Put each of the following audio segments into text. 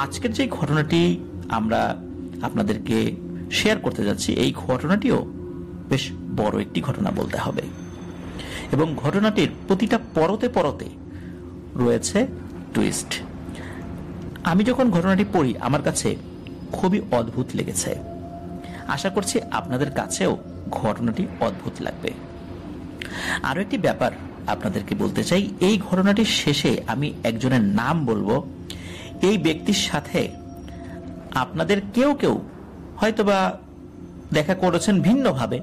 আজকের যে ঘটনাটি আমরা আপনাদেরকে শেয়ার করতে যাচ্ছি, এই ঘটনাটিও বেশ বড় একটি ঘটনা বলতে হবে, এবং ঘটনাটির প্রতিটা পরতে পরতে রয়েছে টুইস্ট। আমি যখন ঘটনাটি পড়ি আমার কাছে খুবই অদ্ভুত লেগেছে। আশা করছি আপনাদের কাছেও ঘটনাটি অদ্ভুত লাগবে। আরো একটি ব্যাপার আপনাদেরকে বলতে চাই, এই ঘটনাটির শেষে আমি একজনের নাম বলবো। এই ব্যক্তির সাথে আপনাদের কেউ কেউ হয়তোবা দেখা করেছেন ভিন্নভাবে,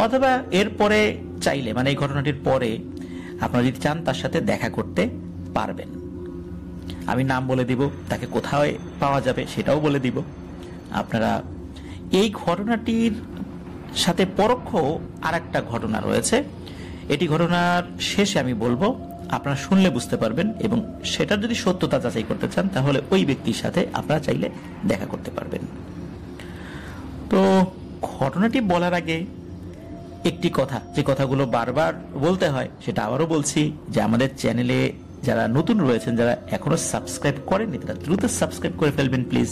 অথবা এরপরে চাইলে মানে এই ঘটনাটির পরে আপনারা যদি চান তার সাথে দেখা করতে পারবেন। আমি নাম বলে দিব, তাকে কোথায় পাওয়া যাবে সেটাও বলে দিব। আপনারা এই ঘটনাটির সাথে পরোক্ষ আর একটা ঘটনা রয়েছে, এটি ঘটনার শেষে আমি বলবো, আপনারা শুনলে বুঝতে পারবেন, এবং সেটার যদি সত্যতা যাচাই করতে চান তাহলে ওই ব্যক্তির সাথে আপনারা চাইলে দেখা করতে পারবেন। তো ঘটনাটি বলার আগে একটি কথা, যে কথাগুলো বারবার বলতে হয় সেটা আবারও বলছি, যে আমাদের চ্যানেলে যারা নতুন রয়েছেন, যারা এখনো সাবস্ক্রাইব করেননি, তারা দ্রুত সাবস্ক্রাইব করে ফেলবেন প্লিজ।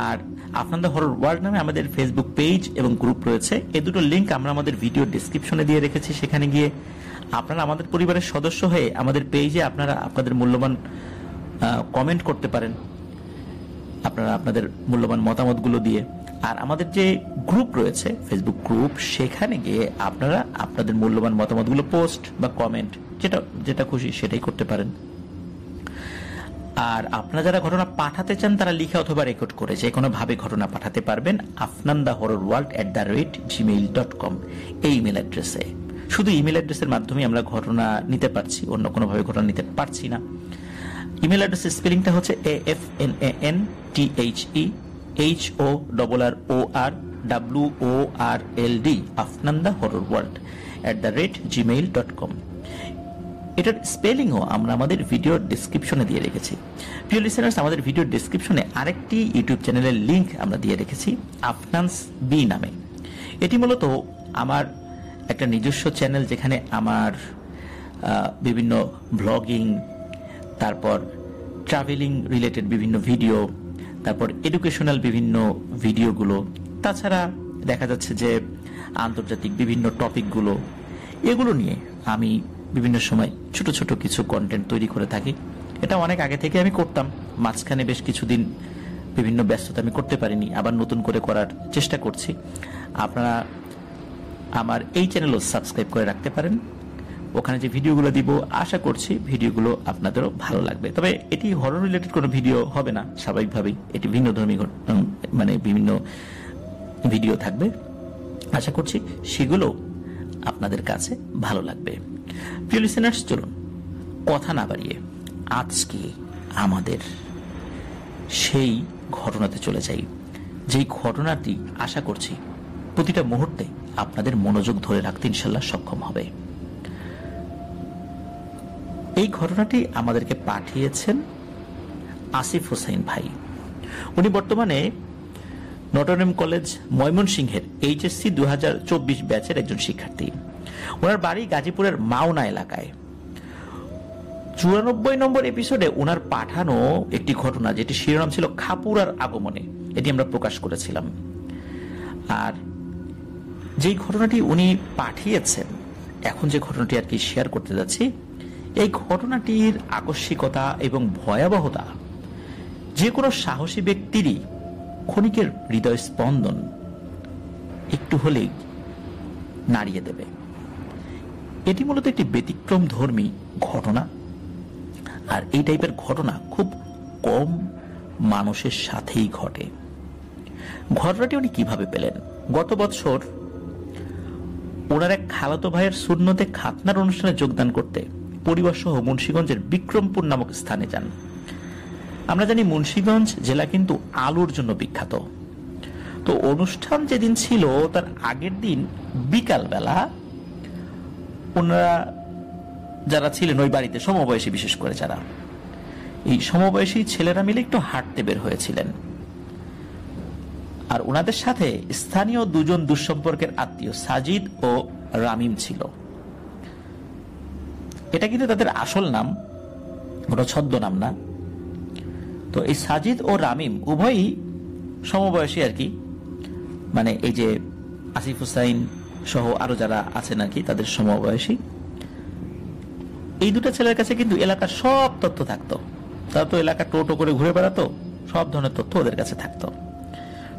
আর আফনান দ্য হরর ওয়ার্ল্ড নামে আমাদের ফেসবুক পেজ এবং গ্রুপ রয়েছে, এই দুটো লিঙ্ক আমরা আমাদের ভিডিও ডেসক্রিপশনে দিয়ে রেখেছি। সেখানে গিয়ে আপনারা আমাদের পরিবারের সদস্য হয়ে আমাদের পেজে আপনারা আপনাদের মূল্যবান কমেন্ট করতে পারেন, আপনারা আপনাদের মূল্যবান মতামতগুলো দিয়ে। আর আমাদের যে গ্রুপ রয়েছে, ফেসবুক গ্রুপ, সেখানে গিয়ে আপনারা আপনাদের মূল্যবান মতামতগুলো পোস্ট বা কমেন্ট যেটা খুশি সেটাই করতে পারেন। আর আপনারা যারা ঘটনা পাঠাতে চান তারা লিখে অথবা রেকর্ড করে যে কোনো ভাবে ঘটনা পাঠাতে পারবেন afnandahorrorworld@gmail.com এই ইমেল অ্যাড্রেসে। শুধু ইমেল অ্যাড্রেসের মাধ্যমে আমরা ঘটনা নিতে পারছি, অন্য কোনো ভাবে ঘটনা নিতে পারছি না। ইমেল অ্যাড্রেসের স্পেলিংটা হচ্ছে afnanthorrorworld afnandahorrorworld@gmail.com। এটার স্পেলিংও আমরা আমাদের ভিডিও ডেসক্রিপশনে দিয়ে রেখেছি। প্রিয় লিসেনার্স, আমাদের ভিডিও ডেসক্রিপশনে আরেকটি ইউটিউব চ্যানেলের লিংক আমরা দিয়ে রেখেছি আফনানস বি নামে। এটি মূলত আমার একটা নিজস্ব চ্যানেল, যেখানে আমার বিভিন্ন ব্লগিং, তারপর ট্রাভেলিং রিলেটেড বিভিন্ন ভিডিও, তারপর এডুকেশনাল বিভিন্ন ভিডিওগুলো, তাছাড়া দেখা যাচ্ছে যে আন্তর্জাতিক বিভিন্ন টপিকগুলো, এগুলো নিয়ে আমি বিভিন্ন সময় ছোট ছোট কিছু কন্টেন্ট তৈরি করে থাকি। এটা অনেক আগে থেকে আমি করতাম, মাঝখানে বেশ কিছুদিন বিভিন্ন ব্যস্ততা আমি করতে পারিনি, আবার নতুন করে করার চেষ্টা করছি। আপনারা আমার এই চ্যানেলও সাবস্ক্রাইব করে রাখতে পারেন, ওখানে যে ভিডিওগুলো দিব আশা করছি ভিডিওগুলো আপনাদেরও ভালো লাগবে। তবে এটি হরর রিলেটেড কোনো ভিডিও হবে না, স্বাভাবিকভাবেই এটি ভিন্নধর্মী মানে বিভিন্ন ভিডিও থাকবে। আশা করছি সেগুলো আপনাদের কাছে ভালো লাগবে। প্রিয় লিসেনার্স, চলুন কথা না বাড়িয়ে আজকে আমাদের সেই ঘটনাতে চলে যাই, যেই ঘটনাটি আশা করছি প্রতিটা মুহূর্তে আপনাদের মনোযোগ ধরে রাখতে ইনশাল্লাহ সক্ষম হবে। এই ঘটনাটি আমাদেরকে পাঠিয়েছেন আসিফ হোসেন ভাই। উনি বর্তমানে নটরডেম কলেজ ময়মনসিংহের HSC 2024 ব্যাচের একজন শিক্ষার্থী। ওনার বাড়ি গাজীপুরের মাওনা এলাকায়। 94 নম্বর এপিসোডে ওনার পাঠানো একটি ঘটনা, যেটি শিরোনাম ছিল খাপুরার আগমনে, এটি আমরা প্রকাশ করেছিলাম। আর যেই ঘটনাটি উনি পাঠিয়েছেন, এখন যে ঘটনাটি আর কি শেয়ার করতে যাচ্ছি, এই ঘটনাটির আকস্মিকতা এবং ভয়াবহতা যে কোনো সাহসী ব্যক্তিরই ক্ষণিকের হৃদয় স্পন্দন একটু হলেই নাড়িয়ে দেবে। এটি মূলত একটি ব্যতিক্রম ধর্মী ঘটনা, আর এই টাইপের ঘটনা খুব কম মানুষের সাথেই ঘটে। ঘটনাটি উনি কিভাবে পেলেন? গত বছর ওনার এক খালাতো ভাইয়ের সুন্নতে খাতনার অনুষ্ঠানে যোগদান করতে পরিবার সহ মুন্সিগঞ্জের বিক্রমপুর নামক স্থানে যান। আমরা জানি মুন্সিগঞ্জ জেলা কিন্তু আলুর জন্য বিখ্যাত। তো অনুষ্ঠান যেদিন ছিল তার আগের দিন বিকালবেলা ওনারা যারা ছিলেন ওই বাড়িতে, সমবয়সী বিশেষ করে যারা, এই সমবয়সী ছেলেরা মিলে একটু হাঁটতে বের হয়েছিলেন। আর ওনাদের সাথে স্থানীয় দুজন দুঃসম্পর্কের আত্মীয় সাজিদ ও রামিম ছিল। এটা কিন্তু তাদের আসল নাম, ওটা ছদ্মনাম না। তো এই সাজিদ ও রামিম উভয়ই সমবয়সী আর কি, মানে এই যে আসিফ হুসাইন সহ আরো যারা আছেন আর কি তাদের সমবয়সী। এই দুটো ছেলের কাছে কিন্তু এলাকার সব তথ্য থাকতো। তারা তো এলাকা টোটো করে ঘুরে বেড়াতো, সব ধরনের তথ্য ওদের কাছে থাকতো।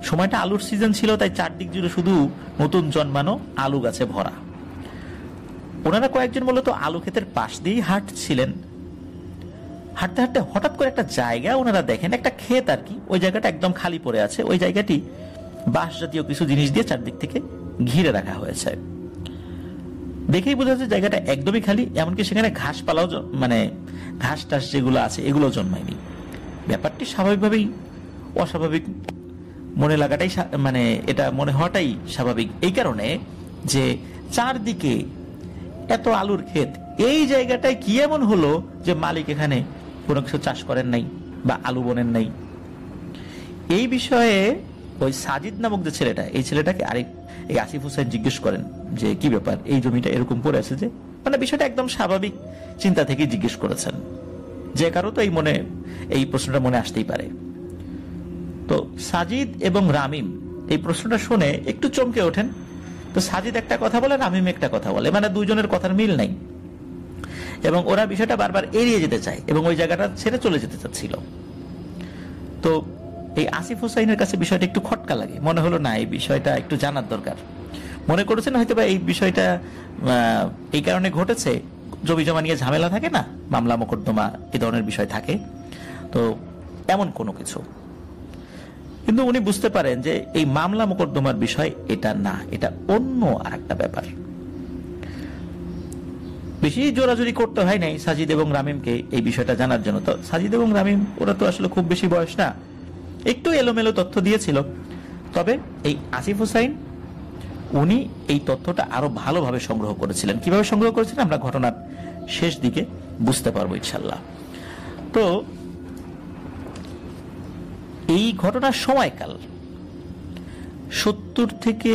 সময়টা আলুর সিজন ছিল, তাই চারদিক জুড়ে শুধু নতুন জন্মানো আলু গাছে ভরা। ওনারা কয়েকজন মূলত আলু ক্ষেতের পাশ দিয়েই হাঁটছিলেন। হাঁটতে হাঁটতে হঠাৎ করে একটা জায়গা ওনারা দেখেন, একটা ক্ষেত আর কি, ওই জায়গাটা একদম খালি পড়ে আছে। ওই জায়গাটি বাঁশ জাতীয় কিছু জিনিস দিয়ে চারদিক থেকে ঘিরে রাখা হয়েছে। দেখেই বোঝা যাচ্ছে জায়গাটা একদমই খালি, এমনকি সেখানে ঘাসপালাও মানে ঘাস টাস যেগুলো আছে এগুলো জন্মায়নি। ব্যাপারটি স্বাভাবিকভাবেই অস্বাভাবিক মনে লাগাটাই মানে এটা মনে হওয়াটাই স্বাভাবিক, এই কারণে যে চারদিকে এত আলুর ক্ষেত, এই জায়গাটায় কি এমন হলো যে মালিক এখানে কোনো কিছু চাষ করেন নাই বা আলু বোনেন নাই। এই বিষয়ে ওই সাজিদ নামক যে ছেলেটা, এই ছেলেটাকে এই আসিফ হুসাইন জিজ্ঞেস করেন যে কি ব্যাপার, এই জমিটা এরকম পড়ে আছে যে, মানে বিষয়টা একদম স্বাভাবিক চিন্তা থেকে জিজ্ঞেস করেছেন, যে কারো তো এই প্রশ্নটা মনে আসতেই পারে। তো সাজিদ এবং রামিম এই প্রশ্নটা শুনে একটু চমকে ওঠেন। তো সাজিদ একটা কথা বলে, রামিম একটা কথা বলে, মানে দুইজনের কথার মিল নাই, এবং ওরা বিষয়টা বারবার এড়িয়ে যেতে চায় এবং ওই জায়গাটা ছেড়ে চলে যেতে চাচ্ছিল। তো এই আসিফ হুসাইনের কাছে বিষয়টা একটু খটকা লাগে, মনে হলো না এই বিষয়টা একটু জানার দরকার। মনে করেছেন হয়তো বা এই বিষয়টা এই কারণে ঘটেছে, জমি জমা নিয়ে ঝামেলা থাকে না, মামলা মোকদ্দমা এই ধরনের বিষয় থাকে, তো এমন কোনো কিছু। কিন্তু উনি বুঝতে পারেন যে এই মামলা মোকদ্দমার বিষয় এটা না, এটা অন্য আর একটা ব্যাপার। বেশি জোরাজোরি করতে হয় নাই সাজিদ এবং রামিমকে এই বিষয়টা জানার জন্য। তো সাজিদ এবং রামিম ওরা তো আসলে খুব বেশি বয়স না, একটু এলোমেলো তথ্য দিয়েছিল। তবে এই আসিফ হুসাইন উনি এই তথ্যটা আরো ভালোভাবে সংগ্রহ করেছিলেন। কিভাবে সংগ্রহ করেছিলেন আমরা ঘটনার শেষ দিকে বুঝতে পারবো ইনশাল্লাহ। তো এই ঘটনার সময়কাল 70 থেকে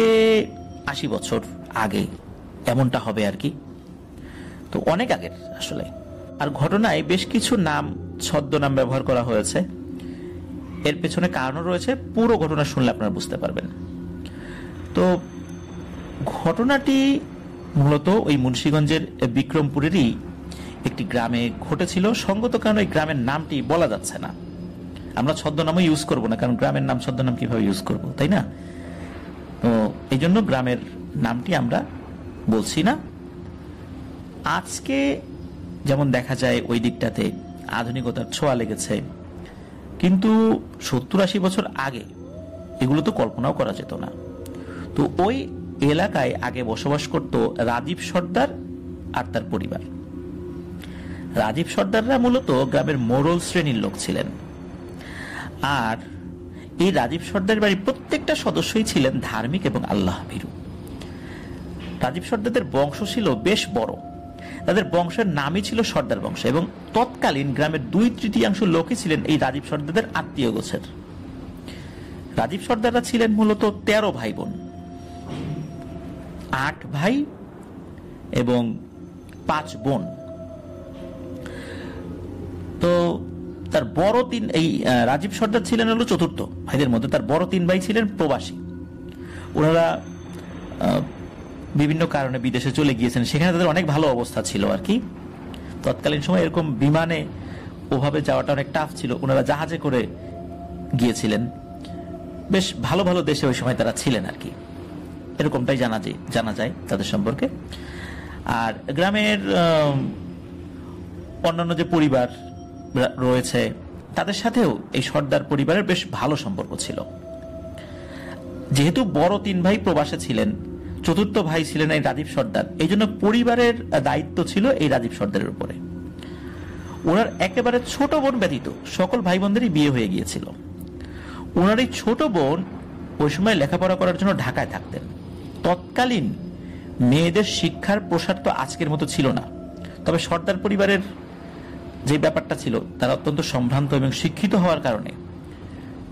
80 বছর আগে এমনটা হবে আর কি, তো অনেক আগের আসলে। আর ঘটনায় বেশ কিছু নাম, ছদ্মনাম ব্যবহার করা হয়েছে। এর পেছনে কারণও রয়েছে, পুরো ঘটনা শুনলে আপনারা বুঝতে পারবেন। তো ঘটনাটি মূলত ওই মুন্সিগঞ্জের বিক্রমপুরেরই একটি গ্রামে ঘটেছিল। সঙ্গত কারণে ওই গ্রামের নামটি বলা যাচ্ছে না, আমরা ছদ্মনামও ইউজ করব না, কারণ গ্রামের নাম ছদ্মনাম কিভাবে ইউজ করব, তাই না? তো এই জন্য গ্রামের নামটি আমরা বলছি না। আজকে যেমন দেখা যায় ওই দিকটাতে আধুনিকতার ছোঁয়া লেগেছে, কিন্তু 70-80 বছর আগে এগুলো তো কল্পনাও করা যেত না। তো ওই এলাকায় আগে বসবাস করত রাজীব সর্দার আর তার পরিবার। রাজীব সর্দাররা মূলত গ্রামের মোড়ল শ্রেণীর লোক ছিলেন, আর এই রাজীব সর্দারের বাড়ির প্রত্যেকটা সদস্যই ছিলেন ধার্মিক এবং আল্লাহ ভীরু। রাজীব সর্দারদের বংশ ছিল বেশ বড়, তাদের বংশের নামই ছিল সর্দার বংশ, এবং তৎকালীন গ্রামের 2/3 লোকই ছিলেন এই রাজীব সর্দারদের আত্মীয় গোছের। রাজীব সর্দাররা ছিলেন মূলত 13 ভাই বোন, 8 ভাই এবং 5 বোন। তো তার বড় এই রাজীব সর্দার ছিলেন হলো চতুর্থ ভাইদের মধ্যে। তার বড় 3 ভাই ছিলেন প্রবাসী, ওনারা বিভিন্ন কারণে বিদেশে চলে গিয়েছেন, সেখানে তাদের অনেক ভালো অবস্থা ছিল আর কি। তৎকালীন সময় এরকম বিমানে ওভাবে যাওয়াটা অনেক টাফ ছিল, ওনারা জাহাজে করে গিয়েছিলেন। বেশ ভালো ভালো দেশে ওই সময় তারা ছিলেন আর কি, এরকমটাই জানা যায় তাদের সম্পর্কে। আর গ্রামের অন্যান্য যে পরিবার রয়েছে তাদের সাথেও এই সর্দার পরিবারের বেশ ভালো সম্পর্ক ছিল। যেহেতু বড় 3 ভাই প্রবাসে ছিলেন, চতুর্থ ভাই ছিলেন এই রাজীব সর্দার, এই জন্য পরিবারের দায়িত্ব ছিল এই রাজীব সর্দারের উপরে। ওনার একেবারে ছোট বোন ব্যতীত সকল ভাই বোনদেরই বিয়ে হয়ে গিয়েছিল। ওনার এই ছোট বোন ওই সময় লেখাপড়া করার জন্য ঢাকায় থাকতেন। তৎকালীন মেয়েদের শিক্ষার প্রসার তো আজকের মতো ছিল না, তবে সর্দার পরিবারের যে ব্যাপারটা ছিল তারা অত্যন্ত সম্ভ্রান্ত এবং শিক্ষিত হওয়ার কারণে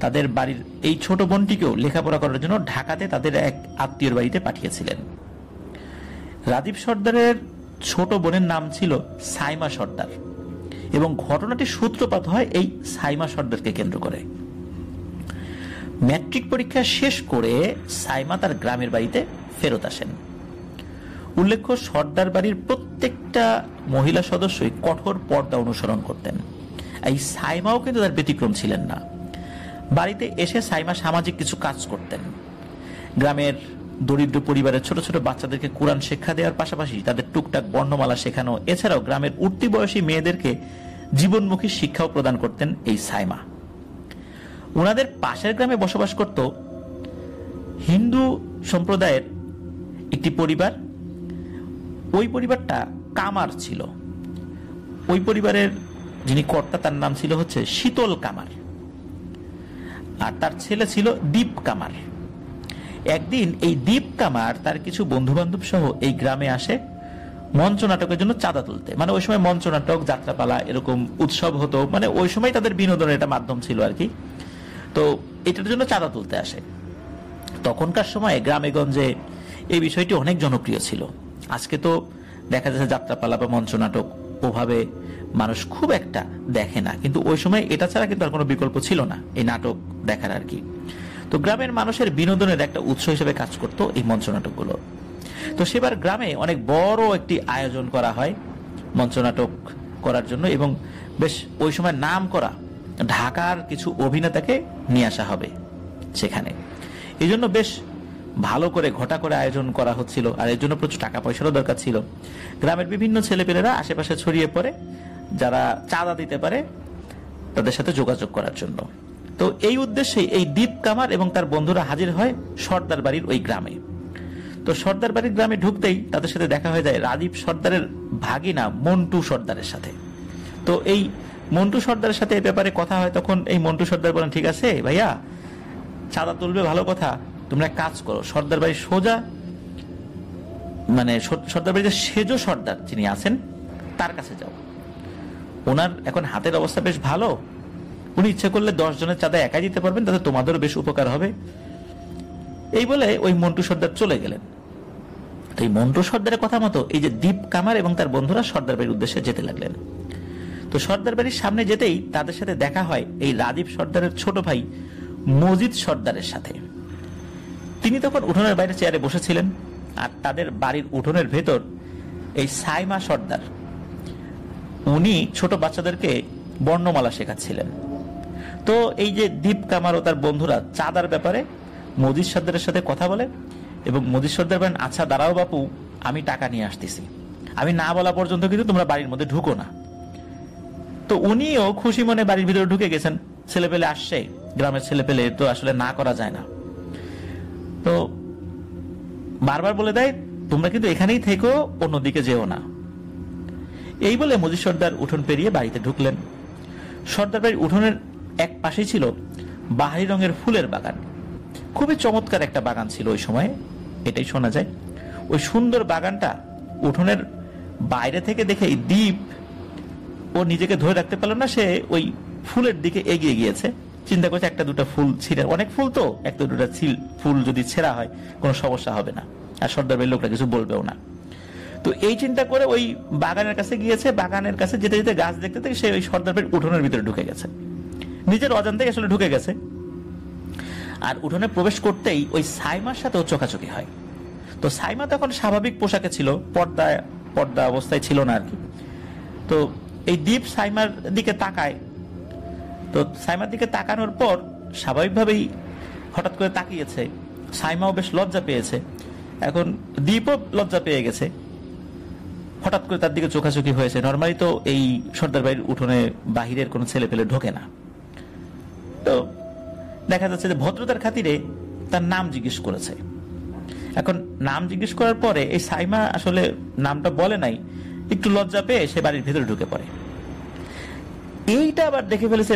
তাদের বাড়ির এই ছোট বোনটিকেও লেখাপড়া করার জন্য ঢাকাতে তাদের এক আত্মীয়র বাড়িতে পাঠিয়েছিলেন। রাজীব সর্দারের ছোট বোনের নাম ছিল সাইমা সর্দার। এবং ঘটনাটির সূত্রপাত হয় এই সাইমা সর্দারকে কেন্দ্র করে। ম্যাট্রিক পরীক্ষা শেষ করে সাইমা তার গ্রামের বাড়িতে ফেরত আসেন। উল্লেখ্য, সর্দার বাড়ির প্রত্যেকটা মহিলা সদস্যই কঠোর পর্দা অনুসরণ করতেন। এই সাইমাও কিন্তু তার ব্যতিক্রম ছিলেন না। বাড়িতে এসে সাইমা সামাজিক কিছু কাজ করতেন। গ্রামের দরিদ্র পরিবারের ছোট ছোট বাচ্চাদেরকে কোরআন শিক্ষা দেওয়ার পাশাপাশি তাদের টুকটাক বর্ণমালা শেখানো, এছাড়াও গ্রামের উঠতি বয়সী মেয়েদেরকে জীবনমুখী শিক্ষাও প্রদান করতেন এই সাইমা। ওনাদের পাশের গ্রামে বসবাস করত হিন্দু সম্প্রদায়ের একটি পরিবার। ওই পরিবারটা কামার ছিল। ওই পরিবারের যিনি কর্তা তার নাম ছিল হচ্ছে শীতল কামার, আর তার ছেলে ছিল দীপ কামার। একদিন এই দীপ কামার তার কিছু বন্ধু বান্ধব সহ এই গ্রামে আসে মঞ্চ নাটকের জন্য চাঁদা তুলতে। মানে ওই সময় মঞ্চ নাটক, যাত্রাপালা এরকম উৎসব হতো, মানে ওই সময় তাদের বিনোদনের একটা মাধ্যম ছিল আর কি। তো এটার জন্য চাঁদা তুলতে আসে। তখনকার সময়ে গ্রামে গঞ্জে এই বিষয়টি অনেক জনপ্রিয় ছিল। আজকে তো দেখা যাচ্ছে যাত্রাপালা বা মঞ্চ নাটক ওভাবে মানুষ খুব একটা দেখে না, কিন্তু ওই সময় এটা ছাড়া কিন্তু আর কোনো বিকল্প ছিল না এই নাটক দেখার আর কি। তো গ্রামের মানুষের বিনোদনের একটা উৎস হিসেবে কাজ করতো এই মঞ্চ নাটকগুলো। তো সেবার গ্রামে অনেক বড় একটি আয়োজন করা হয় মঞ্চ নাটক করার জন্য, এবং বেশ ওই সময় নাম করা ঢাকার কিছু অভিনেতাকে নিয়ে আসা হবে সেখানে। এই জন্য বেশ ভালো করে ঘটা করে আয়োজন করা হচ্ছিল, আর এর জন্য প্রচুর টাকা পয়সারও দরকার ছিল। গ্রামের বিভিন্ন ছেলেপেলেরা আশেপাশে ছড়িয়ে পড়ে, যারা চাঁদা দিতে পারে তাদের সাথে যোগাযোগ করার জন্য। তো এই উদ্দেশ্যে এই দীপ কামার এবং তার বন্ধুরা হাজির হয় সর্দার বাড়ির ওই গ্রামে। তো সর্দার বাড়ির গ্রামে ঢুকতেই তাদের সাথে দেখা হয়ে যায় রাজীব সর্দারের ভাগিনা মন্টু সর্দারের সাথে। তো এই মন্টু সর্দারের সাথে এই ব্যাপারে কথা হয়। তখন এই মন্টু সর্দার বলেন, ঠিক আছে ভাইয়া, চাঁদা তুলবে ভালো কথা, তোমরা কাজ করো, সর্দার বাড়ির সোজা মানে সর্দার বাড়ির সেজ সর্দার যিনি আছেন তার কাছে যাও। ওনার এখন হাতের অবস্থা বেশ ভালো, উনি ইচ্ছে করলে 10 জনের চাঁদা একাই দিতে পারবেন, তাতে তোমাদেরও বেশ উপকার হবে। এই বলে ওই মন্টু সর্দার চলে গেলেন। এই মন্টু সর্দারের কথা মতো এই যে দীপ কামার এবং তার বন্ধুরা সর্দার বাড়ির উদ্দেশ্যে যেতে লাগলেন। তো সর্দার বাড়ির সামনে যেতেই তাদের সাথে দেখা হয় এই রাজীব সর্দারের ছোট ভাই মজিদ সর্দারের সাথে। তিনি তখন উঠোনের বাইরে চেয়ারে বসেছিলেন, আর তাদের বাড়ির উঠোনের ভেতর এই সাইমা সর্দার উনি ছোট বাচ্চাদেরকে বর্ণমালা শেখাচ্ছিলেন। তো এই যে দীপ কামার ও তার বন্ধুরা চাঁদার ব্যাপারে মজিদ সর্দারের সাথে কথা বলে, এবং মজিদ সর্দার বলেন, আচ্ছা দাঁড়াও বাপু, আমি টাকা নিয়ে আসতেছি, আমি না বলা পর্যন্ত কিন্তু তোমরা বাড়ির মধ্যে ঢুকো না। তো উনিও খুশি মনে বাড়ির ভিতরে ঢুকে গেছেন। ছেলেপেলে আসছে, গ্রামের ছেলেপেলে তো আসলে না করা যায় না। তো বারবার বলে দেয়, তোমরা কিন্তু এখানেই থেকো, অন্যদিকে যেও না। এই বলে মজিদ সর্দার উঠোন পেরিয়ে বাড়িতে ঢুকলেন। সর্দার বাড়ির উঠোনের এক পাশেই ছিল বাহারি রঙের ফুলের বাগান। খুবই চমৎকার একটা বাগান ছিল ওই সময়, এটাই শোনা যায়। ওই সুন্দর বাগানটা উঠোনের বাইরে থেকে দেখে দীপ ও নিজেকে ধরে রাখতে পারল না, সে ওই ফুলের দিকে এগিয়ে গিয়েছে। চিন্তা করছে একটা দুটা ফুল ছিঁড়ে, অনেক ফুল তো, একটা দুটা ফুল যদি ছেঁড়া হয় কোনো সমস্যা হবে না, আর সর্দার বাড়ির লোকরা কিছু বলবেও না। তো এই চিন্তা করে ওই বাগানের কাছে গিয়েছে। বাগানের কাছে যেতে যেতে গাছ দেখতে থেকে সে ওই সর্দার বাড়ির উঠোনের ভিতরে ঢুকে গেছে, নিজের অজান্তেই আসলে ঢুকে গেছে। আর উঠোনে প্রবেশ করতেই ওই সাইমার সাথে চোখাচোখি হয়। তো সাইমা তখন স্বাভাবিক পোশাকে ছিল, পর্দা অবস্থায় ছিল না আর কি। তো এই দীপ সাইমার দিকে তাকায়। তো সাইমার দিকে তাকানোর পর স্বাভাবিকভাবেই হঠাৎ করে তাকিয়েছে। সাইমাও বেশ লজ্জা পেয়েছে, এখন দীপও লজ্জা পেয়ে গেছে। হঠাৎ করে তার দিকে চোখাচোখি হয়েছে। নর্মালি তো এই সর্দার বাড়ির উঠোনে বাহিরের কোনো ছেলে পেলে ঢোকে না। তো দেখা যাচ্ছে যে ভদ্রতার খাতিরে তার নাম জিজ্ঞেস করেছে। এখন নাম জিজ্ঞেস করার পরে এই সাইমা আসলে নামটা বলে নাই, একটু লজ্জা পেয়ে সে বাড়ির ভেতরে ঢুকে পড়ে। এইটা আবার দেখে ফেলেছে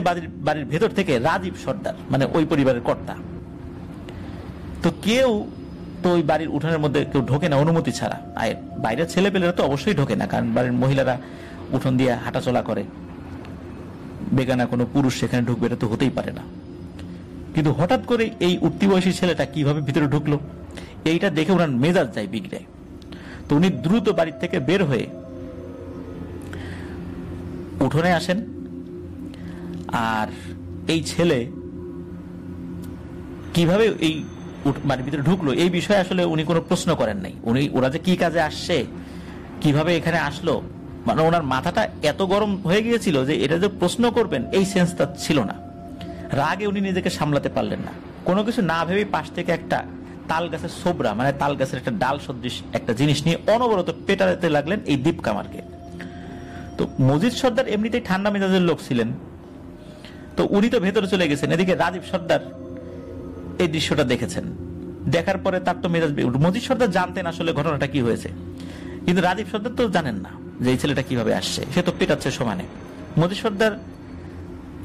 বাড়ির ভেতর থেকে রাজীব সর্দার, মানে ওই পরিবারের কর্তা। তো কেউ তো ওই বাড়ির উঠোনের মধ্যে কেউ ঢোকে না অনুমতি ছাড়া। আর বাইরের ছেলেপেলেরা তো অবশ্যই ঢোকে না, কারণ বাড়ির মহিলারা উঠোন দিয়ে হাঁটাচলা করে, বেগানা কোনো পুরুষ সেখানে ঢুকবে এটা তো হতেই পারে না। কিন্তু হঠাৎ করে এই উঠতি বয়সী ছেলেটা কিভাবে ভিতরে ঢুকলো, এইটা দেখে ওনার মেজাজ যায় বিগড়ে। তো উনি দ্রুত বাড়ির থেকে বের হয়ে উঠোনে আসেন, আর এই ছেলে কিভাবে এই বাড়ির ভিতরে ঢুকলো এই বিষয়ে আসলে উনি কোনো প্রশ্ন করেন নাই। ওরা যে কি কাজে আসছে, কিভাবে এখানে আসলো, মানে ওনার মাথাটা এত গরম হয়ে গিয়েছিল যে এটা যে প্রশ্ন করবেন এই সেন্সটা ছিল না। রাগে উনি নিজেকে সামলাতে পারলেন না, কোনো কিছু না ভেবেই পাশ থেকে একটা তাল গাছের সোবরা, মানে তাল গাছের একটা ডাল সদৃশ একটা জিনিস নিয়ে অনবরত পেটাতে লাগলেন এই দীপ কামারকে। তো মজিদ সর্দার এমনিতেই ঠান্ডা মেজাজের লোক ছিলেন, তো উনি তো ভেতরে চলে গেছেন। এদিকে রাজীব সর্দার এই দৃশ্যটা দেখেছেন, দেখার পরে তার তো মেজাজ, মজিদ সর্দার জানতেন আসলে ঘটনাটা কি হয়েছে, কিন্তু রাজীব সর্দার তো জানেন না যে এই ছেলেটা কিভাবে আসছে, সে তো পেটাচ্ছে সমানে। মজিদ সর্দার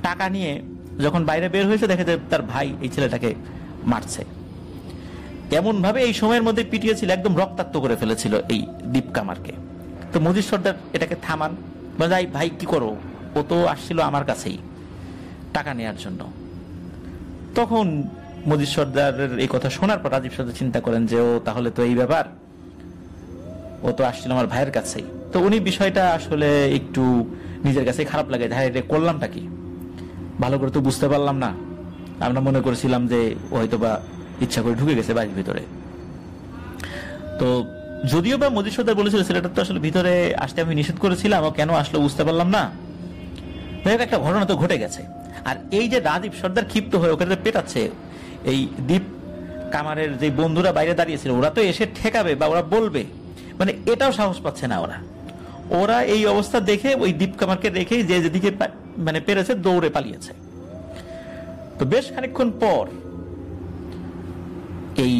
টাকা নিয়ে যখন বাইরে বের হয়েছে, দেখে যে তার ভাই এই ছেলেটাকে মারছে, এমন ভাবে এই সময়ের মধ্যে পিটিয়েছিল, একদম রক্তাক্ত করে ফেলেছিল এই দীপ কামারকে। তো মজিদ সর্দার এটাকে থামান, বলে ভাই কি করো, ও তো আসছিল আমার কাছেই টাকা নেওয়ার জন্য। তখন মজিদ সর্দারের এই কথা শোনার পর রাজীব সর্দার চিন্তা করেন যে ও তাহলে তো এই ব্যাপার, ও তো আসছিল আমার ভাইয়ের কাছেই। তো উনি বিষয়টা আসলে একটু নিজের কাছে খারাপ লাগে, হ্যাঁ এটা করলামটা কি, ভালো করে তো বুঝতে পারলাম না, আমরা মনে করেছিলাম যে ও হয়তো বা ইচ্ছা করে ঢুকে গেছে বাড়ির ভিতরে। তো যদিও বা মজিদ সর্দার বলেছিল ছেলেটা তো আসলে ভিতরে আসতে আমি নিষেধ করেছিলাম, ও কেন আসলো বুঝতে পারলাম না, একটা ঘটনা তো ঘটে গেছে। আর এই যে রাজীব সর্দার ক্ষিপ্ত হয়ে ওকে পেটাচ্ছে, এই দীপ কামারের যে বন্ধুরা বাইরে দাঁড়িয়েছিল ওরা তো এসে ঠেকাবে বা ওরা বলবে, মানে এটাও সাহস পাচ্ছে না ওরা এই অবস্থা দেখে ওই দীপ কামারকে রেখে যে যেদিকে মানে পেরেছে দৌড়ে পালিয়েছে। তো বেশ খানিকক্ষণ পর এই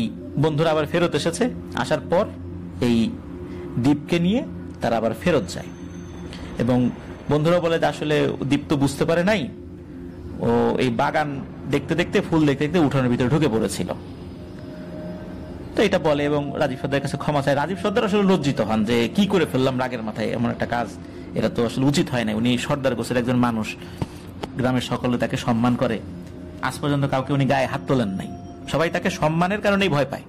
বন্ধুরা আবার ফেরত এসেছে, আসার পর এই দীপকে নিয়ে তারা আবার ফেরত যায়, এবং বন্ধুরা বলে যে আসলে দীপ তো বুঝতে পারে নাই, ও এই বাগান দেখতে দেখতে ফুল দেখতে দেখতে উঠোনের ভিতরে ঢুকে পড়েছিল। তো এটা বলে এবং রাজীব সর্দারের কাছে ক্ষমা চায়। রাজীব সর্দার আসলে লজ্জিত হন যে কি করে ফেললাম রাগের মাথায় এমন একটা কাজ, এটা তো আসলে উচিত হয় না। উনি সর্দার গোছের একজন মানুষ, গ্রামের সকলে তাকে সম্মান করে, আজ পর্যন্ত কাউকে উনি গায়ে হাত তোলেন নাই, সবাই তাকে সম্মানের কারণেই ভয় পায়,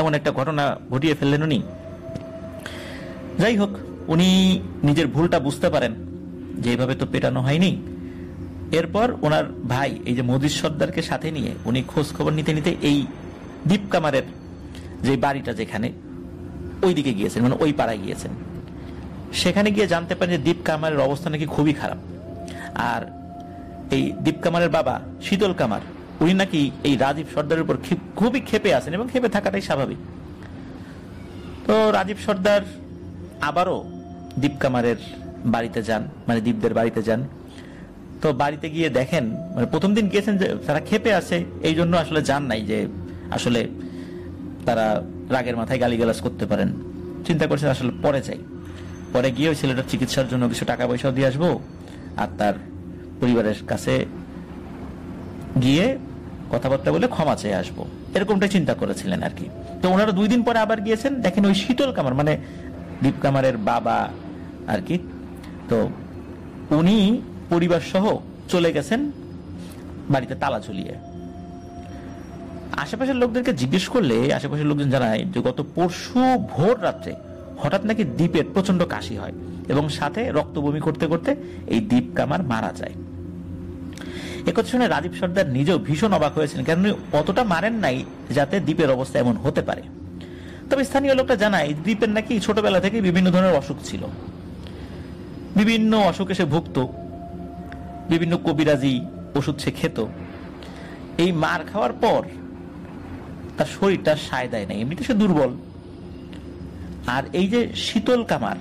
এমন একটা ঘটনা ঘটিয়ে ফেললেন উনি। যাই হোক, উনি নিজের ভুলটা বুঝতে পারেন যে এইভাবে তো পেটানো হয়নি। এরপর ওনার ভাই এই যে মজিদ সর্দারকে সাথে নিয়ে উনি খোঁজ খবর নিতে নিতে এই দীপ কামারের যে বাড়িটা যেখানে ওইদিকে গিয়েছেন, মানে ওই পাড়ায় গিয়েছেন। সেখানে গিয়ে জানতে পারেন যে দীপ কামারের অবস্থা নাকি খুবই খারাপ, আর এই দীপ কামারের বাবা শীতল কামার উনি নাকি এই রাজীব সর্দারের উপর খুবই ক্ষেপে আছেন, এবং ক্ষেপে থাকাটাই স্বাভাবিক। তো রাজীব সর্দার আবারও দীপ কামারের বাড়িতে যান, মানে দীপদের বাড়িতে যান। তো বাড়িতে গিয়ে দেখেন, মানে প্রথম দিন গিয়েছেন যে তারা ক্ষেপে আছে, এই জন্য আসলে যান নাই যে আসলে তারা রাগের মাথায় গালিগালাজ করতে পারেন, চিন্তা করছেন আসলে পরে যাই, পরে গিয়ে ওই ছেলেটার চিকিৎসার জন্য কিছু টাকা পয়সাও দিয়ে আসবো, আর তার পরিবারের কাছে গিয়ে কথাবার্তা বলে ক্ষমা চেয়ে আসবো, এরকমটা চিন্তা করেছিলেন আর কি। তো ওনারা 2 দিন পরে আবার গিয়েছেন, দেখেন ওই শীতল কামার মানে দীপ কামারের বাবা আর কি, তো উনি পরিবার সহ চলে গেছেন বাড়িতে তালা ঝুলিয়ে। আশেপাশের লোকদেরকে জিজ্ঞেস করলে আশেপাশের লোকজন জানায় যে গত পরশু ভোর রাত্রে হঠাৎ নাকি দীপের প্রচন্ড কাশি হয় এবং সাথে রক্ত বমি করতে করতে এই দীপ কামার মারা যায়। একথা শুনে রাজীব সর্দার নিজেও ভীষণ অবাক হয়েছেন, কারণ অতটা মারেন নাই যাতে দীপের অবস্থা এমন হতে পারে। তবে স্থানীয় লোকটা জানায় দীপের নাকি ছোটবেলা থেকে বিভিন্ন ধরনের অসুখ ছিল, বিভিন্ন অসুখে সে ভুগত, বিভিন্ন কবিরাজি ওষুধ সে খেত। এই মার খাওয়ার পর তার শরীরটা সায় দেয় না, এমনিতে সে দুর্বল। আর এই যে শীতল কামার,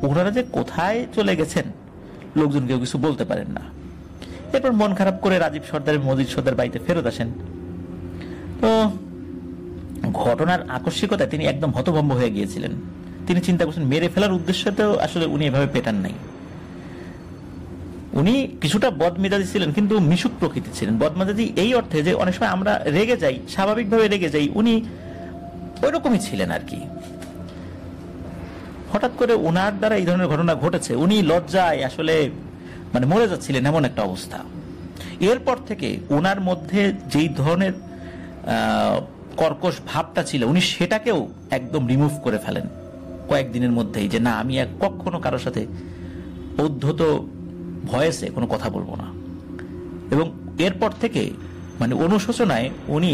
ওনারা যে কোথায় চলে গেছেন লোকজন কেউ কিছু বলতে পারেন না। এরপর মন খারাপ করে রাজীব সর্দার মজিদ সর্দার বাড়িতে ফেরত আসেন। তো ঘটনার আকস্মিকতায় তিনি একদম হতভম্ব হয়ে গিয়েছিলেন। তিনি চিন্তা করছেন মেরে ফেলার উদ্দেশ্যতেও আসলে উনি এভাবে পেটান নাই। উনি কিছুটা বদমেজাজি ছিলেন, কিন্তু মিশুক প্রকৃতি ছিলেন। বদমেজাজি এই অর্থে যে অনেক সময় আমরা রেগে যাই, স্বাভাবিকভাবে রেগে যাই, উনি ওই রকমই ছিলেন আর কি। হঠাৎ করে ওনার দ্বারা এই ধরনের ঘটনা ঘটেছে, উনি লজ্জায় আসলে মানে মরে যাচ্ছিলেন এমন একটা অবস্থা। এরপর থেকে ওনার মধ্যে যেই ধরনের কর্কশ ভাবটা ছিল উনি সেটাকেও একদম রিমুভ করে ফেলেন কয়েকদিনের মধ্যেই, যে না আমি কখনো কারোর সাথে উদ্ধত ভয়েসে কোনো কথা বলবো না। এবং এরপর থেকে মানে অনুশোচনায় উনি